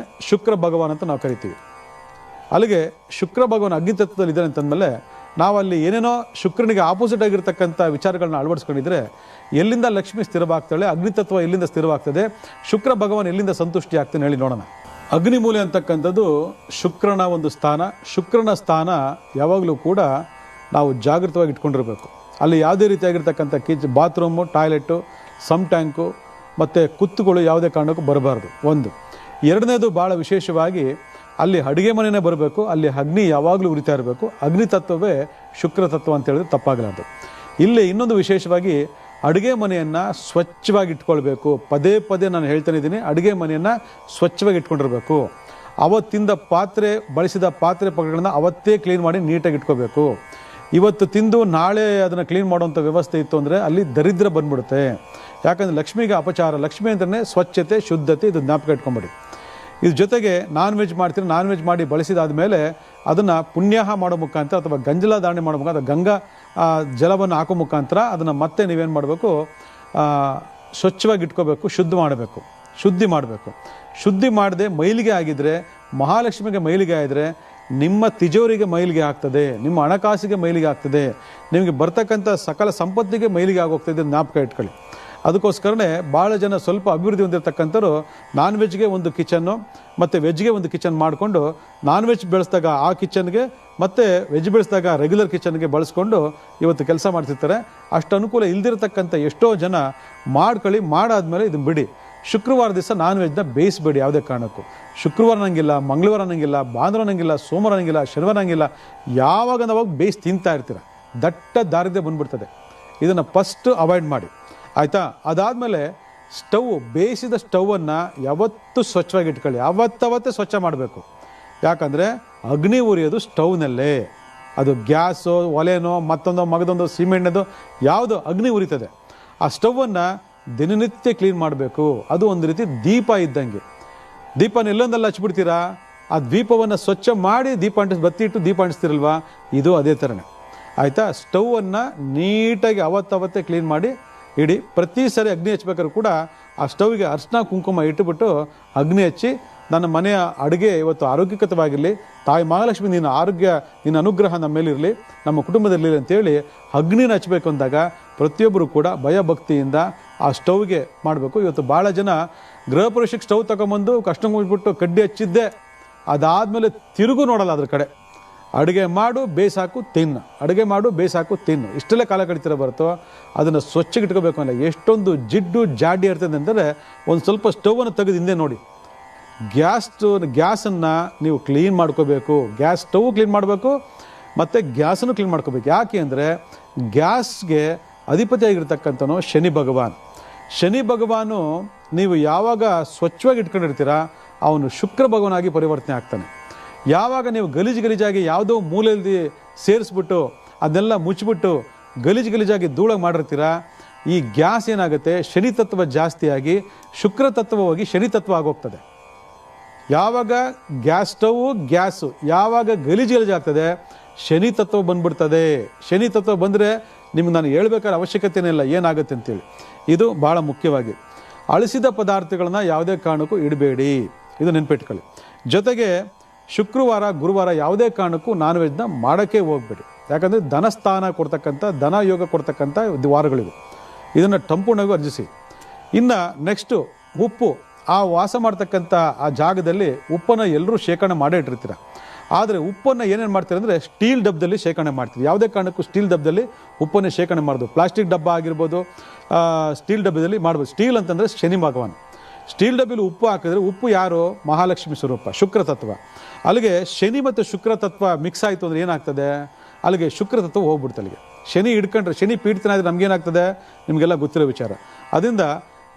ಶುಕ್ರ ಭಗವಾನ್ ಅಂತ ನಾವು ಕರಿತೀವಿ. ಅಲ್ಲಿಗೆ ಶುಕ್ರ ಭಗವಾನ್ ಅಗ್ನಿ ತತ್ವದಲ್ಲಿ ಇದ್ದಾನೆ ಅಂತಂದಮೇಲೆ ನಾವು ಅಲ್ಲಿ ಏನೇನೋ ಶುಕ್ರನಿಗೆ ಆಪೋಸಿಟ್ ಆಗಿರ್ತಕ್ಕಂಥ ವಿಚಾರಗಳನ್ನ ಅಳವಡಿಸ್ಕೊಂಡಿದ್ರೆ ಎಲ್ಲಿಂದ ಲಕ್ಷ್ಮಿ ಸ್ಥಿರವಾಗ್ತಾಳೆ, ಅಗ್ನಿ ತತ್ವ ಎಲ್ಲಿಂದ ಸ್ಥಿರವಾಗ್ತದೆ, ಶುಕ್ರ ಭಗವಾನ್ ಎಲ್ಲಿಂದ ಸಂತುಷ್ಟಿ ಆಗ್ತಾನೆ ಹೇಳಿ ನೋಡೋಣ. ಅಗ್ನಿ ಮೂಲೆ ಅಂತಕ್ಕಂಥದ್ದು ಶುಕ್ರನ ಒಂದು ಸ್ಥಾನ. ಶುಕ್ರನ ಸ್ಥಾನ ಯಾವಾಗಲೂ ಕೂಡ ನಾವು ಜಾಗೃತವಾಗಿ ಇಟ್ಕೊಂಡಿರಬೇಕು. ಅಲ್ಲಿ ಯಾವುದೇ ರೀತಿಯಾಗಿರ್ತಕ್ಕಂಥ ಬಾತ್ರೂಮು, ಟಾಯ್ಲೆಟು, ಸಮ್ ಟ್ಯಾಂಕು ಮತ್ತು ಕುತ್ತುಗಳು ಯಾವುದೇ ಕಾರಣಕ್ಕೂ ಬರಬಾರ್ದು. ಒಂದು. ಎರಡನೇದು ಭಾಳ ವಿಶೇಷವಾಗಿ ಅಲ್ಲಿ ಅಡುಗೆ ಮನೆಯೇ ಬರಬೇಕು. ಅಲ್ಲಿ ಅಗ್ನಿ ಯಾವಾಗಲೂ ಉರಿತಾ ಇರಬೇಕು. ಅಗ್ನಿ ತತ್ವವೇ ಶುಕ್ರ ತತ್ವ ಅಂತ ಹೇಳಿದ್ರೆ ತಪ್ಪಾಗಲಾರ್ದು. ಇಲ್ಲಿ ಇನ್ನೊಂದು ವಿಶೇಷವಾಗಿ ಅಡುಗೆ ಮನೆಯನ್ನು ಸ್ವಚ್ಛವಾಗಿ ಇಟ್ಕೊಳ್ಬೇಕು. ಪದೇ ಪದೇ ನಾನು ಹೇಳ್ತಾನೆ ಇದ್ದೀನಿ, ಅಡುಗೆ ಮನೆಯನ್ನು ಸ್ವಚ್ಛವಾಗಿ ಇಟ್ಕೊಂಡಿರಬೇಕು. ಅವತ್ತಿಂದ ಬಳಸಿದ ಪಾತ್ರೆ ಪಕ್ಕಗಳನ್ನು ಅವತ್ತೇ ಕ್ಲೀನ್ ಮಾಡಿ ನೀಟಾಗಿ ಇಟ್ಕೋಬೇಕು. ಇವತ್ತು ತಿಂದು ನಾಳೆ ಅದನ್ನು ಕ್ಲೀನ್ ಮಾಡುವಂಥ ವ್ಯವಸ್ಥೆ ಇತ್ತು ಅಂದರೆ ಅಲ್ಲಿ ದರಿದ್ರ ಬಂದ್ಬಿಡುತ್ತೆ. ಯಾಕಂದರೆ ಲಕ್ಷ್ಮಿಗೆ ಅಪಚಾರ. ಲಕ್ಷ್ಮಿ ಅಂತಲೇ ಸ್ವಚ್ಛತೆ, ಶುದ್ಧತೆ, ಇದು ಜ್ಞಾಪಕ ಇಟ್ಕೊಂಬಿಡಿ. ಇದ್ರ ಜೊತೆಗೆ ನಾನ್ ವೆಜ್ ಮಾಡ್ತೀರಿ, ನಾನ್ ವೆಜ್ ಮಾಡಿ ಬಳಸಿದಾದ ಮೇಲೆ ಅದನ್ನು ಪುಣ್ಯಾಹ ಮಾಡೋ ಮುಖಾಂತರ ಅಥವಾ ಗಂಜಲ ಧಾರಣೆ ಮಾಡೋ ಮುಖಾಂತರ, ಗಂಗಾ ಜಲವನ್ನು ಹಾಕೋ ಮುಖಾಂತರ ಅದನ್ನು ಮತ್ತೆ ನೀವೇನು ಮಾಡಬೇಕು? ಸ್ವಚ್ಛವಾಗಿ ಇಟ್ಕೋಬೇಕು, ಶುದ್ಧಿ ಮಾಡಬೇಕು. ಶುದ್ಧಿ ಮಾಡದೆ ಮೈಲಿಗೆ ಆಗಿದ್ದರೆ ಮಹಾಲಕ್ಷ್ಮಿಗೆ ಮೈಲಿಗೆ ಆದರೆ ನಿಮ್ಮ ತಿಜೋರಿಗೆ ಮೈಲಿಗೆ ಆಗ್ತದೆ, ನಿಮ್ಮ ಹಣಕಾಸಿಗೆ ಮೈಲಿಗೆ ಆಗ್ತದೆ, ನಿಮಗೆ ಬರ್ತಕ್ಕಂಥ ಸಕಲ ಸಂಪತ್ತಿಗೆ ಮೈಲಿಗೆ ಆಗೋಗ್ತದೆ, ಜ್ಞಾಪಕ ಇಟ್ಕೊಳ್ಳಿ. ಅದಕ್ಕೋಸ್ಕರನೇ ಭಾಳ ಜನ ಸ್ವಲ್ಪ ಅಭಿವೃದ್ಧಿ ಹೊಂದಿರತಕ್ಕಂಥವ್ರು ನಾನ್ ವೆಜ್ಗೆ ಒಂದು ಕಿಚನ್ನು ಮತ್ತು ವೆಜ್ಗೆ ಒಂದು ಕಿಚನ್ ಮಾಡಿಕೊಂಡು ನಾನ್ ವೆಜ್ ಬೆಳೆಸಿದಾಗ ಆ ಕಿಚನ್ಗೆ ಮತ್ತು ವೆಜ್ ಬೆಳೆಸಿದಾಗ ರೆಗ್ಯುಲರ್ ಕಿಚನ್ಗೆ ಬಳಸ್ಕೊಂಡು ಇವತ್ತು ಕೆಲಸ ಮಾಡ್ತಿರ್ತಾರೆ. ಅಷ್ಟು ಅನುಕೂಲ ಇಲ್ದಿರತಕ್ಕಂಥ ಎಷ್ಟೋ ಜನ ಮಾಡ್ಕೊಳ್ಳಿ, ಮಾಡಾದ್ಮೇಲೆ ಇದನ್ನು ಬಿಡಿ. ಶುಕ್ರವಾರ ದಿವಸ ನಾನ್ ವೆಜ್ನ ಬೇಯಿಸಬೇಡಿ ಯಾವುದೇ ಕಾರಣಕ್ಕೂ. ಶುಕ್ರವಾರ ಅನ್ನಂಗಿಲ್ಲ, ಮಂಗಳವಾರ ಅನ್ನಂಗಿಲ್ಲ, ಭಾನುವಾರ ಅನ್ನಂಗಿಲ್ಲ, ಸೋಮವಾರ ಅನ್ನಂಗಿಲ್ಲ, ಶನಿವಾರ ಅನ್ನಂಗಿಲ್ಲ, ಯಾವಾಗ ನಾವಾಗ ಬೇಯಿಸಿ ತಿಂತಾ ಇರ್ತೀರ, ದಟ್ಟ ದಾರಿದ್ರ್ಯ ಬಂದ್ಬಿಡ್ತದೆ. ಇದನ್ನು ಫಸ್ಟ್ ಅವಾಯ್ಡ್ ಮಾಡಿ, ಆಯಿತಾ? ಅದಾದಮೇಲೆ ಸ್ಟವ್, ಬೇಯಿಸಿದ ಸ್ಟವನ್ನು ಯಾವತ್ತೂ ಸ್ವಚ್ಛವಾಗಿ ಇಟ್ಕೊಳ್ಳಿ, ಅವತ್ತವತ್ತೇ ಸ್ವಚ್ಛ ಮಾಡಬೇಕು. ಯಾಕಂದರೆ ಅಗ್ನಿ ಉರಿಯೋದು ಸ್ಟವ್ನಲ್ಲೇ. ಅದು ಗ್ಯಾಸು, ಒಲೆನೋ, ಮತ್ತೊಂದು ಮಗದೊಂದು ಸಿಮೆಂಟ್ನದು ಯಾವುದೋ ಅಗ್ನಿ ಉರಿತದೆ. ಆ ಸ್ಟವನ್ನು ದಿನನಿತ್ಯ ಕ್ಲೀನ್ ಮಾಡಬೇಕು. ಅದು ಒಂದು ರೀತಿ ದೀಪ ಇದ್ದಂಗೆ. ದೀಪನ ಎಲ್ಲೊಂದಲ್ಲ ಹಚ್ಬಿಡ್ತೀರಾ, ಆ ದೀಪವನ್ನು ಸ್ವಚ್ಛ ಮಾಡಿ ಬತ್ತಿ ಇಟ್ಟು ದೀಪ ಅಂಟಿಸ್ತಿರಲ್ವಾ, ಇದು ಅದೇ ಥರನೇ, ಆಯಿತಾ? ಸ್ಟವನ್ನು ನೀಟಾಗಿ ಅವತ್ತವತ್ತೇ ಕ್ಲೀನ್ ಮಾಡಿ ಇಡಿ. ಪ್ರತಿ ಸರಿ ಅಗ್ನಿ ಹಚ್ಬೇಕಾದ್ರೂ ಕೂಡ ಆ ಸ್ಟವ್ಗೆ ಅರ್ಶಿನ ಕುಂಕುಮ ಇಟ್ಟುಬಿಟ್ಟು ಅಗ್ನಿ ಹಚ್ಚಿ, ನನ್ನ ಮನೆಯ ಅಡುಗೆ ಇವತ್ತು ಆರೋಗ್ಯಕರವಾಗಿರಲಿ, ತಾಯಿ ಮಹಾಲಕ್ಷ್ಮಿ ನಿನ್ನ ಅನುಗ್ರಹ ನಮ್ಮ ಮೇಲಿರಲಿ, ನಮ್ಮ ಕುಟುಂಬದಲ್ಲಿರಲಿ ಅಂತೇಳಿ ಅಗ್ನಿನ ಹಚ್ಚಬೇಕು ಅಂದಾಗ ಪ್ರತಿಯೊಬ್ಬರು ಕೂಡ ಭಯಭಕ್ತಿಯಿಂದ ಆ ಸ್ಟವ್ಗೆ ಮಾಡಬೇಕು. ಇವತ್ತು ಭಾಳ ಜನ ಗೃಹ ಪ್ರವೇಶಕ್ಕೆ ಸ್ಟವ್ ತಗೊಂಬಂದು ಕಷ್ಟ ಮುಗಿಬಿಟ್ಟು ಕಡ್ಡಿ ಹಚ್ಚಿದ್ದೆ, ಅದಾದಮೇಲೆ ತಿರುಗು ನೋಡಲ್ಲ ಅದ್ರ ಕಡೆ. ಅಡುಗೆ ಮಾಡು, ಬೇಸಾಕು, ತಿನ್ನು, ಅಡುಗೆ ಮಾಡು, ಬೇಸಾಕು, ತಿನ್ನು, ಇಷ್ಟೆಲ್ಲ ಕಾಲ ಕಳಿತೀರ ಬರುತ್ತೋ. ಅದನ್ನು ಸ್ವಚ್ಛಗೆ ಇಟ್ಕೋಬೇಕು. ಅಲ್ಲ ಎಷ್ಟೊಂದು ಜಿಡ್ಡು ಜಾಡಿ ಇರ್ತದೆ ಅಂದರೆ ಒಂದು ಸ್ವಲ್ಪ ಸ್ಟವನ್ನು ತೆಗೆದು ಹಿಂದೆ ನೋಡಿ. ಗ್ಯಾಸನ್ನು ನೀವು ಕ್ಲೀನ್ ಮಾಡ್ಕೋಬೇಕು. ಗ್ಯಾಸ್ ಸ್ಟವ್ ಕ್ಲೀನ್ ಮಾಡಬೇಕು ಮತ್ತು ಗ್ಯಾಸನ್ನು ಕ್ಲೀನ್ ಮಾಡ್ಕೋಬೇಕು. ಯಾಕೆ ಅಂದರೆ ಗ್ಯಾಸ್ಗೆ ಅಧಿಪತಿಯಾಗಿರ್ತಕ್ಕಂಥನು ಶನಿ ಭಗವಾನ್. ಶನಿ ಭಗವಾನು ನೀವು ಯಾವಾಗ ಸ್ವಚ್ಛವಾಗಿ ಇಟ್ಕೊಂಡಿರ್ತೀರ, ಅವನು ಶುಕ್ರ ಭಗವಾನಾಗಿ ಪರಿವರ್ತನೆ ಆಗ್ತಾನೆ. ಯಾವಾಗ ನೀವು ಗಲೀಜಾಗಿ ಯಾವುದೋ ಮೂಲೆಯಲ್ಲಿ ಸೇರಿಸ್ಬಿಟ್ಟು ಅದನ್ನೆಲ್ಲ ಮುಚ್ಚಿಬಿಟ್ಟು ಗಲೀಜಾಗಿ ಧೂಳಾಗಿ ಮಾಡಿರ್ತೀರ, ಈ ಗ್ಯಾಸ್ ಏನಾಗುತ್ತೆ, ಶನಿ ತತ್ವ ಜಾಸ್ತಿಯಾಗಿ ಶುಕ್ರ ತತ್ವ ಹೋಗಿ ಶನಿ ತತ್ವ ಆಗೋಗ್ತದೆ. ಯಾವಾಗ ಗ್ಯಾಸು ಯಾವಾಗ ಗಲೀಜಾಗ್ತದೆ, ಶನಿ ತತ್ವ ಬಂದ್ಬಿಡ್ತದೆ. ಶನಿ ತತ್ವ ಬಂದರೆ ನಿಮ್ಗೆ ನಾನು ಹೇಳ್ಬೇಕಾದ್ರೆ ಅವಶ್ಯಕತೆನೇ ಇಲ್ಲ ಏನಾಗುತ್ತೆ ಅಂತೇಳಿ. ಇದು ಭಾಳ ಮುಖ್ಯವಾಗಿ. ಅಳಿಸಿದ ಪದಾರ್ಥಗಳನ್ನ ಯಾವುದೇ ಕಾರಣಕ್ಕೂ ಇಡಬೇಡಿ, ಇದು ನೆನ್ಪಿಟ್ಕೊಳ್ಳಿ. ಜೊತೆಗೆ ಶುಕ್ರವಾರ ಗುರುವಾರ ಯಾವುದೇ ಕಾರಣಕ್ಕೂ ನಾನ್ ವೆಜ್ನ ಮಾಡೋಕ್ಕೆ ಹೋಗ್ಬೇಡಿ. ಯಾಕಂದರೆ ಧನಸ್ಥಾನ ಕೊಡ್ತಕ್ಕಂಥ, ಧನ ಯೋಗ ಕೊಡ್ತಕ್ಕಂಥ ವಾರಗಳಿವೆ. ಇದನ್ನು ಸಂಪೂರ್ಣವಾಗಿ ವರ್ಜಿಸಿ. ಇನ್ನು ನೆಕ್ಸ್ಟು ಉಪ್ಪು. ಆ ವಾಸ ಮಾಡ್ತಕ್ಕಂಥ ಆ ಜಾಗದಲ್ಲಿ ಉಪ್ಪನ್ನು ಎಲ್ಲರೂ ಶೇಖರಣೆ ಮಾಡೇ ಇಟ್ಟಿರ್ತೀರ. ಆದರೆ ಉಪ್ಪನ್ನು ಏನೇನು ಮಾಡ್ತೀರ ಅಂದರೆ ಸ್ಟೀಲ್ ಡಬ್ಬದಲ್ಲಿ ಶೇಖರಣೆ ಮಾಡ್ತೀವಿ. ಯಾವುದೇ ಕಾರಣಕ್ಕೂ ಸ್ಟೀಲ್ ಡಬ್ಬದಲ್ಲಿ ಉಪ್ಪನ್ನೇ ಶೇಖರಣೆ ಮಾಡೋದು. ಪ್ಲಾಸ್ಟಿಕ್ ಡಬ್ಬ ಆಗಿರ್ಬೋದು, ಸ್ಟೀಲ್ ಡಬ್ಬದಲ್ಲಿ ಮಾಡ್ಬೋದು. ಸ್ಟೀಲ್ ಅಂತಂದರೆ ಶನಿ ಭಗವಾನ್. ಸ್ಟೀಲ್ ಡಬ್ಬಿಲಿ ಉಪ್ಪು ಹಾಕಿದ್ರೆ, ಉಪ್ಪು ಯಾರು? ಮಹಾಲಕ್ಷ್ಮಿ ಸ್ವರೂಪ, ಶುಕ್ರ ತತ್ವ. ಅಲ್ಲಿಗೆ ಶನಿ ಮತ್ತು ಶುಕ್ರ ತತ್ವ ಮಿಕ್ಸ್ ಆಯಿತು ಅಂದರೆ ಏನಾಗ್ತದೆ, ಅಲ್ಲಿಗೆ ಶುಕ್ರ ತತ್ವ ಹೋಗ್ಬಿಡ್ತು. ಅಲ್ಲಿಗೆ ಶನಿ ಹಿಡ್ಕೊಂಡ್ರೆ, ಶನಿ ಪೀಡಿತನ ಆದರೆ ನಮಗೇನಾಗ್ತದೆ ನಿಮಗೆಲ್ಲ ಗೊತ್ತಿರೋ ವಿಚಾರ. ಅದರಿಂದ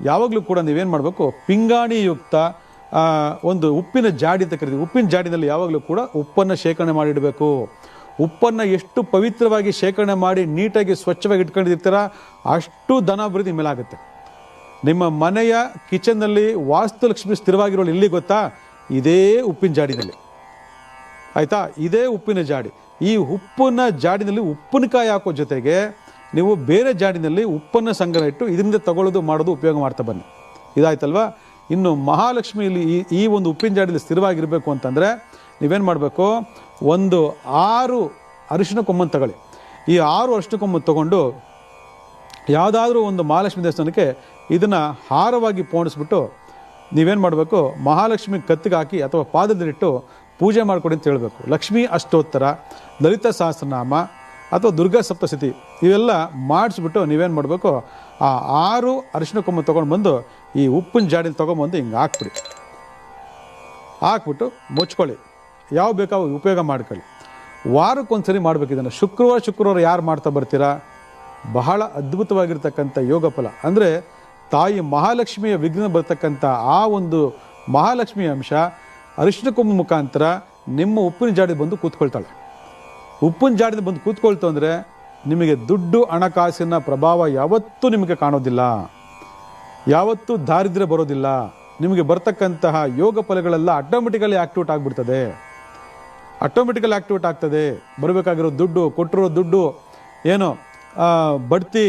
ಯಾವಾಗಲೂ ಕೂಡ ನೀವೇನು ಮಾಡಬೇಕು, ಪಿಂಗಾಣಿಯುಕ್ತ ಒಂದು ಉಪ್ಪಿನ ಜಾಡಿ ಅಂತ ಕರಿತೀವಿ. ಉಪ್ಪಿನ ಜಾಡಿನಲ್ಲಿ ಯಾವಾಗಲೂ ಕೂಡ ಉಪ್ಪನ್ನು ಶೇಖರಣೆ ಮಾಡಿಡಬೇಕು. ಉಪ್ಪನ್ನು ಎಷ್ಟು ಪವಿತ್ರವಾಗಿ ಶೇಖರಣೆ ಮಾಡಿ ನೀಟಾಗಿ ಸ್ವಚ್ಛವಾಗಿ ಇಟ್ಕೊಂಡಿರ್ತೀರ, ಅಷ್ಟು ಧನಾಭಿವೃದ್ಧಿ ಮೇಲಾಗುತ್ತೆ. ನಿಮ್ಮ ಮನೆಯ ಕಿಚನ್ನಲ್ಲಿ ವಾಸ್ತುಲಕ್ಷ್ಮಿ ಸ್ಥಿರವಾಗಿರೋಳು ಎಲ್ಲಿ ಗೊತ್ತಾ? ಇದೇ ಉಪ್ಪಿನ ಜಾಡಿನಲ್ಲಿ, ಆಯಿತಾ? ಇದೇ ಉಪ್ಪಿನ ಜಾಡಿ. ಈ ಉಪ್ಪಿನ ಜಾಡಿನಲ್ಲಿ ಉಪ್ಪಿನಕಾಯಿ ಹಾಕೋ ಜೊತೆಗೆ ನೀವು ಬೇರೆ ಜಾಡಿನಲ್ಲಿ ಉಪ್ಪನ್ನು ಸಂಗ್ರಹ ಇಟ್ಟು ಇದರಿಂದ ತಗೊಳ್ಳೋದು ಮಾಡೋದು ಉಪಯೋಗ ಮಾಡ್ತಾ ಬನ್ನಿ. ಇದಾಯ್ತಲ್ವಾ? ಇನ್ನು ಮಹಾಲಕ್ಷ್ಮಿಯಲ್ಲಿ ಈ ಒಂದು ಉಪ್ಪಿನ ಜಾಡಿಯಲ್ಲಿ ಸ್ಥಿರವಾಗಿರಬೇಕು ಅಂತಂದರೆ ನೀವೇನು ಮಾಡಬೇಕು, ಒಂದು 6 ಅರಿಶಿನ ಕೊಂಬನ್ನು ತಗೊಳ್ಳಿ. ಈ 6 ಅರಿಶಿನ ಕೊಂಬನ್ನು ತೊಗೊಂಡು ಯಾವುದಾದ್ರೂ ಒಂದು ಮಹಾಲಕ್ಷ್ಮಿ ದೇವಸ್ಥಾನಕ್ಕೆ ಇದನ್ನು ಹಾರವಾಗಿ ಪೋಣಿಸ್ಬಿಟ್ಟು ನೀವೇನು ಮಾಡಬೇಕು, ಮಹಾಲಕ್ಷ್ಮಿ ಕತ್ತಿಗೆ ಹಾಕಿ ಅಥವಾ ಪಾದದಲ್ಲಿಟ್ಟು ಪೂಜೆ ಮಾಡಿಕೊಡಿ ಅಂತ ಹೇಳಬೇಕು. ಲಕ್ಷ್ಮೀ ಅಷ್ಟೋತ್ತರ, ಲಲಿತ ಸಹಸ್ರನಾಮ ಅಥವಾ ದುರ್ಗಾ ಸಪ್ತಶತಿ ಇವೆಲ್ಲ ಮಾಡಿಸ್ಬಿಟ್ಟು ನೀವೇನು ಮಾಡಬೇಕು, ಆ 6 ಅರಿಶಿನ ಕೊಂಬ ತೊಗೊಂಡು ಬಂದು ಈ ಉಪ್ಪಿನ ಜಾಡಿನ ತೊಗೊಂಬಂದು ಹಿಂಗೆ ಹಾಕ್ಬಿಟ್ಟು ಮುಚ್ಕೊಳ್ಳಿ. ಯಾವ ಬೇಕಾವ ಉಪಯೋಗ ಮಾಡ್ಕೊಳ್ಳಿ. ವಾರಕ್ಕೊಂದ್ಸರಿ ಮಾಡಬೇಕು ಇದನ್ನು. ಶುಕ್ರವಾರ ಯಾರು ಮಾಡ್ತಾ ಬರ್ತೀರಾ, ಬಹಳ ಅದ್ಭುತವಾಗಿರ್ತಕ್ಕಂಥ ಯೋಗ ಫಲ. ಅಂದರೆ ತಾಯಿ ಮಹಾಲಕ್ಷ್ಮಿಯ ವಿಘ್ನ ಬರ್ತಕ್ಕಂಥ ಆ ಒಂದು ಮಹಾಲಕ್ಷ್ಮಿಯ ಅಂಶ ಅರಿಶಿನ ಕೊಂಬ ಮುಖಾಂತರ ನಿಮ್ಮ ಉಪ್ಪಿನ ಜಾಡಿ ಬಂದು ಕೂತ್ಕೊಳ್ತಾಳೆ. ಉಪ್ಪಿನ ಜಾಡಿನ ಬಂದು ಕೂತ್ಕೊಳ್ತು ಅಂದರೆ ನಿಮಗೆ ದುಡ್ಡು ಹಣಕಾಸಿನ ಪ್ರಭಾವ ಯಾವತ್ತೂ ನಿಮಗೆ ಕಾಣೋದಿಲ್ಲ, ಯಾವತ್ತೂ ದಾರಿದ್ರ್ಯ ಬರೋದಿಲ್ಲ. ನಿಮಗೆ ಬರ್ತಕ್ಕಂತಹ ಯೋಗ ಫಲಗಳೆಲ್ಲ ಆಟೋಮೆಟಿಕಲಿ ಆಕ್ಟಿವೇಟ್ ಆಗಿಬಿಡ್ತದೆ. ಬರಬೇಕಾಗಿರೋ ದುಡ್ಡು, ಕೊಟ್ಟಿರೋ ದುಡ್ಡು, ಏನೋ ಬಡ್ತಿ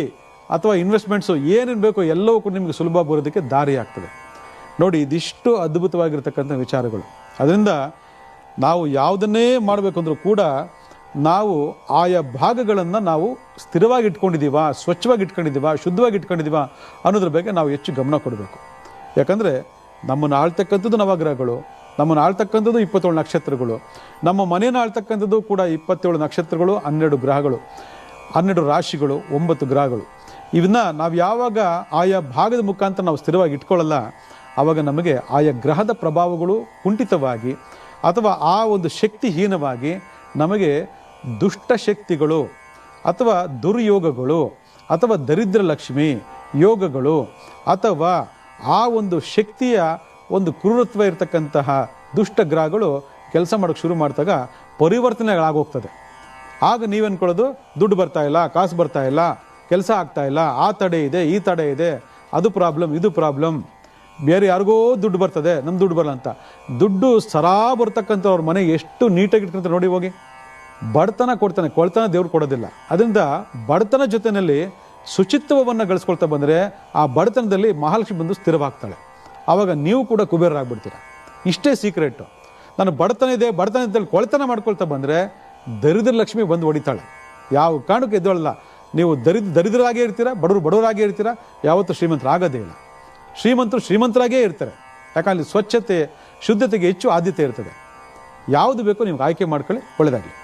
ಅಥವಾ ಇನ್ವೆಸ್ಟ್ಮೆಂಟ್ಸು ಏನೇನು ಬೇಕೋ ಎಲ್ಲವೂ ಕೂಡ ನಿಮಗೆ ಸುಲಭ ಬರೋದಕ್ಕೆ ದಾರಿ ಆಗ್ತದೆ. ನೋಡಿ, ಇದಿಷ್ಟು ಅದ್ಭುತವಾಗಿರ್ತಕ್ಕಂಥ ವಿಚಾರಗಳು. ಅದರಿಂದ ನಾವು ಯಾವುದನ್ನೇ ಮಾಡಬೇಕಂದ್ರೂ ಕೂಡ ನಾವು ಆಯಾ ಭಾಗಗಳನ್ನು ನಾವು ಸ್ಥಿರವಾಗಿ ಇಟ್ಕೊಂಡಿದ್ದೀವ, ಸ್ವಚ್ಛವಾಗಿ ಇಟ್ಕೊಂಡಿದ್ದೀವ, ಶುದ್ಧವಾಗಿ ಇಟ್ಕೊಂಡಿದ್ದೀವ ಅನ್ನೋದ್ರ ಬಗ್ಗೆ ನಾವು ಹೆಚ್ಚು ಗಮನ ಕೊಡಬೇಕು. ಯಾಕಂದರೆ ನಮ್ಮನ್ನು ಆಳ್ತಕ್ಕಂಥದ್ದು ನವಗ್ರಹಗಳು, ನಮ್ಮನ್ನು ಆಳ್ತಕ್ಕಂಥದ್ದು 27 ನಕ್ಷತ್ರಗಳು, ನಮ್ಮ ಮನೆಯನ್ನು ಆಳ್ತಕ್ಕಂಥದ್ದು ಕೂಡ 27 ನಕ್ಷತ್ರಗಳು, 12 ಗ್ರಹಗಳು, 12 ರಾಶಿಗಳು, 9 ಗ್ರಹಗಳು. ಇವನ್ನ ನಾವು ಯಾವಾಗ ಆಯಾ ಭಾಗದ ಮುಖಾಂತರ ನಾವು ಸ್ಥಿರವಾಗಿ ಇಟ್ಕೊಳ್ಳಲ್ಲ, ಆವಾಗ ನಮಗೆ ಆಯಾ ಗ್ರಹದ ಪ್ರಭಾವಗಳು ಕುಂಠಿತವಾಗಿ ಅಥವಾ ಆ ಒಂದು ಶಕ್ತಿಹೀನವಾಗಿ ನಮಗೆ ದುಷ್ಟಶಕ್ತಿಗಳು ಅಥವಾ ದುರ್ಯೋಗಗಳು ಅಥವಾ ದರಿದ್ರ ಲಕ್ಷ್ಮಿ ಯೋಗಗಳು ಅಥವಾ ಆ ಒಂದು ಶಕ್ತಿಯ ಒಂದು ಕ್ರೂರತ್ವ ಇರತಕ್ಕಂತಹ ದುಷ್ಟ ಗ್ರಹಗಳು ಕೆಲಸ ಮಾಡೋಕ್ಕೆ ಶುರು ಮಾಡಿದಾಗ ಪರಿವರ್ತನೆಗಳಾಗೋಗ್ತದೆ. ಆಗ ನೀವನ್ಕೊಳ್ಳೋದು ದುಡ್ಡು ಬರ್ತಾ ಇಲ್ಲ, ಕಾಸು ಬರ್ತಾ ಇಲ್ಲ, ಕೆಲಸ ಆಗ್ತಾ ಇಲ್ಲ, ಆ ತಡೆ ಇದೆ, ಈ ತಡೆ ಇದೆ, ಅದು ಪ್ರಾಬ್ಲಮ್, ಇದು ಪ್ರಾಬ್ಲಮ್, ಬೇರೆ ಯಾರಿಗೋ ದುಡ್ಡು ಬರ್ತದೆ, ನಮ್ಮ ದುಡ್ಡು ಬರಲ್ಲ ಅಂತ. ದುಡ್ಡು ಸರಾ ಬರ್ತಕ್ಕಂಥವ್ರ ಮನೆ ಎಷ್ಟು ನೀಟಾಗಿ ಇಟ್ಕೊಂತಾರೆ ನೋಡಿ. ಹೋಗಿ ಬಡತನ ಕೊಡ್ತಾನೆ, ಕೊಳ್ತನ ದೇವ್ರು ಕೊಡೋದಿಲ್ಲ. ಅದರಿಂದ ಬಡತನ ಜೊತೆಯಲ್ಲಿ ಶುಚಿತ್ವವನ್ನು ಗಳಿಸ್ಕೊಳ್ತಾ ಬಂದರೆ ಆ ಬಡತನದಲ್ಲಿ ಮಹಾಲಕ್ಷ್ಮಿ ಬಂದು ಸ್ಥಿರವಾಗ್ತಾಳೆ. ಆವಾಗ ನೀವು ಕೂಡ ಕುಬೇರರಾಗ್ಬಿಡ್ತೀರ. ಇಷ್ಟೇ ಸೀಕ್ರೆಟು. ನಾನು ಬಡತನ ಇದೆ, ಬಡತನದಲ್ಲಿ ಕೊಳ್ತನ ಮಾಡ್ಕೊಳ್ತಾ ಬಂದರೆ ದರಿದ್ರ ಲಕ್ಷ್ಮಿ ಬಂದು ಹೊಡಿತಾಳೆ. ಯಾವ ಕಾರಣಕ್ಕೂ ಎದ್ದೊಳ್ಳಲ್ಲ. ನೀವು ದರಿದ್ರರಾಗೇ ಇರ್ತೀರಾ, ಬಡವರಾಗೇ ಇರ್ತೀರಾ, ಯಾವತ್ತೂ ಶ್ರೀಮಂತರಾಗೋದೇ ಇಲ್ಲ. ಶ್ರೀಮಂತರು ಶ್ರೀಮಂತರಾಗೇ ಇರ್ತಾರೆ. ಯಾಕಂದ್ರೆ ಸ್ವಚ್ಛತೆ ಶುದ್ಧತೆಗೆ ಹೆಚ್ಚು ಆದ್ಯತೆ ಇರ್ತದೆ. ಯಾವುದು ಬೇಕೋ ನಿಮ್ಗೆ ಆಯ್ಕೆ ಮಾಡ್ಕೊಳ್ಳಿ. ಒಳ್ಳೆಯದಾಗಲಿ.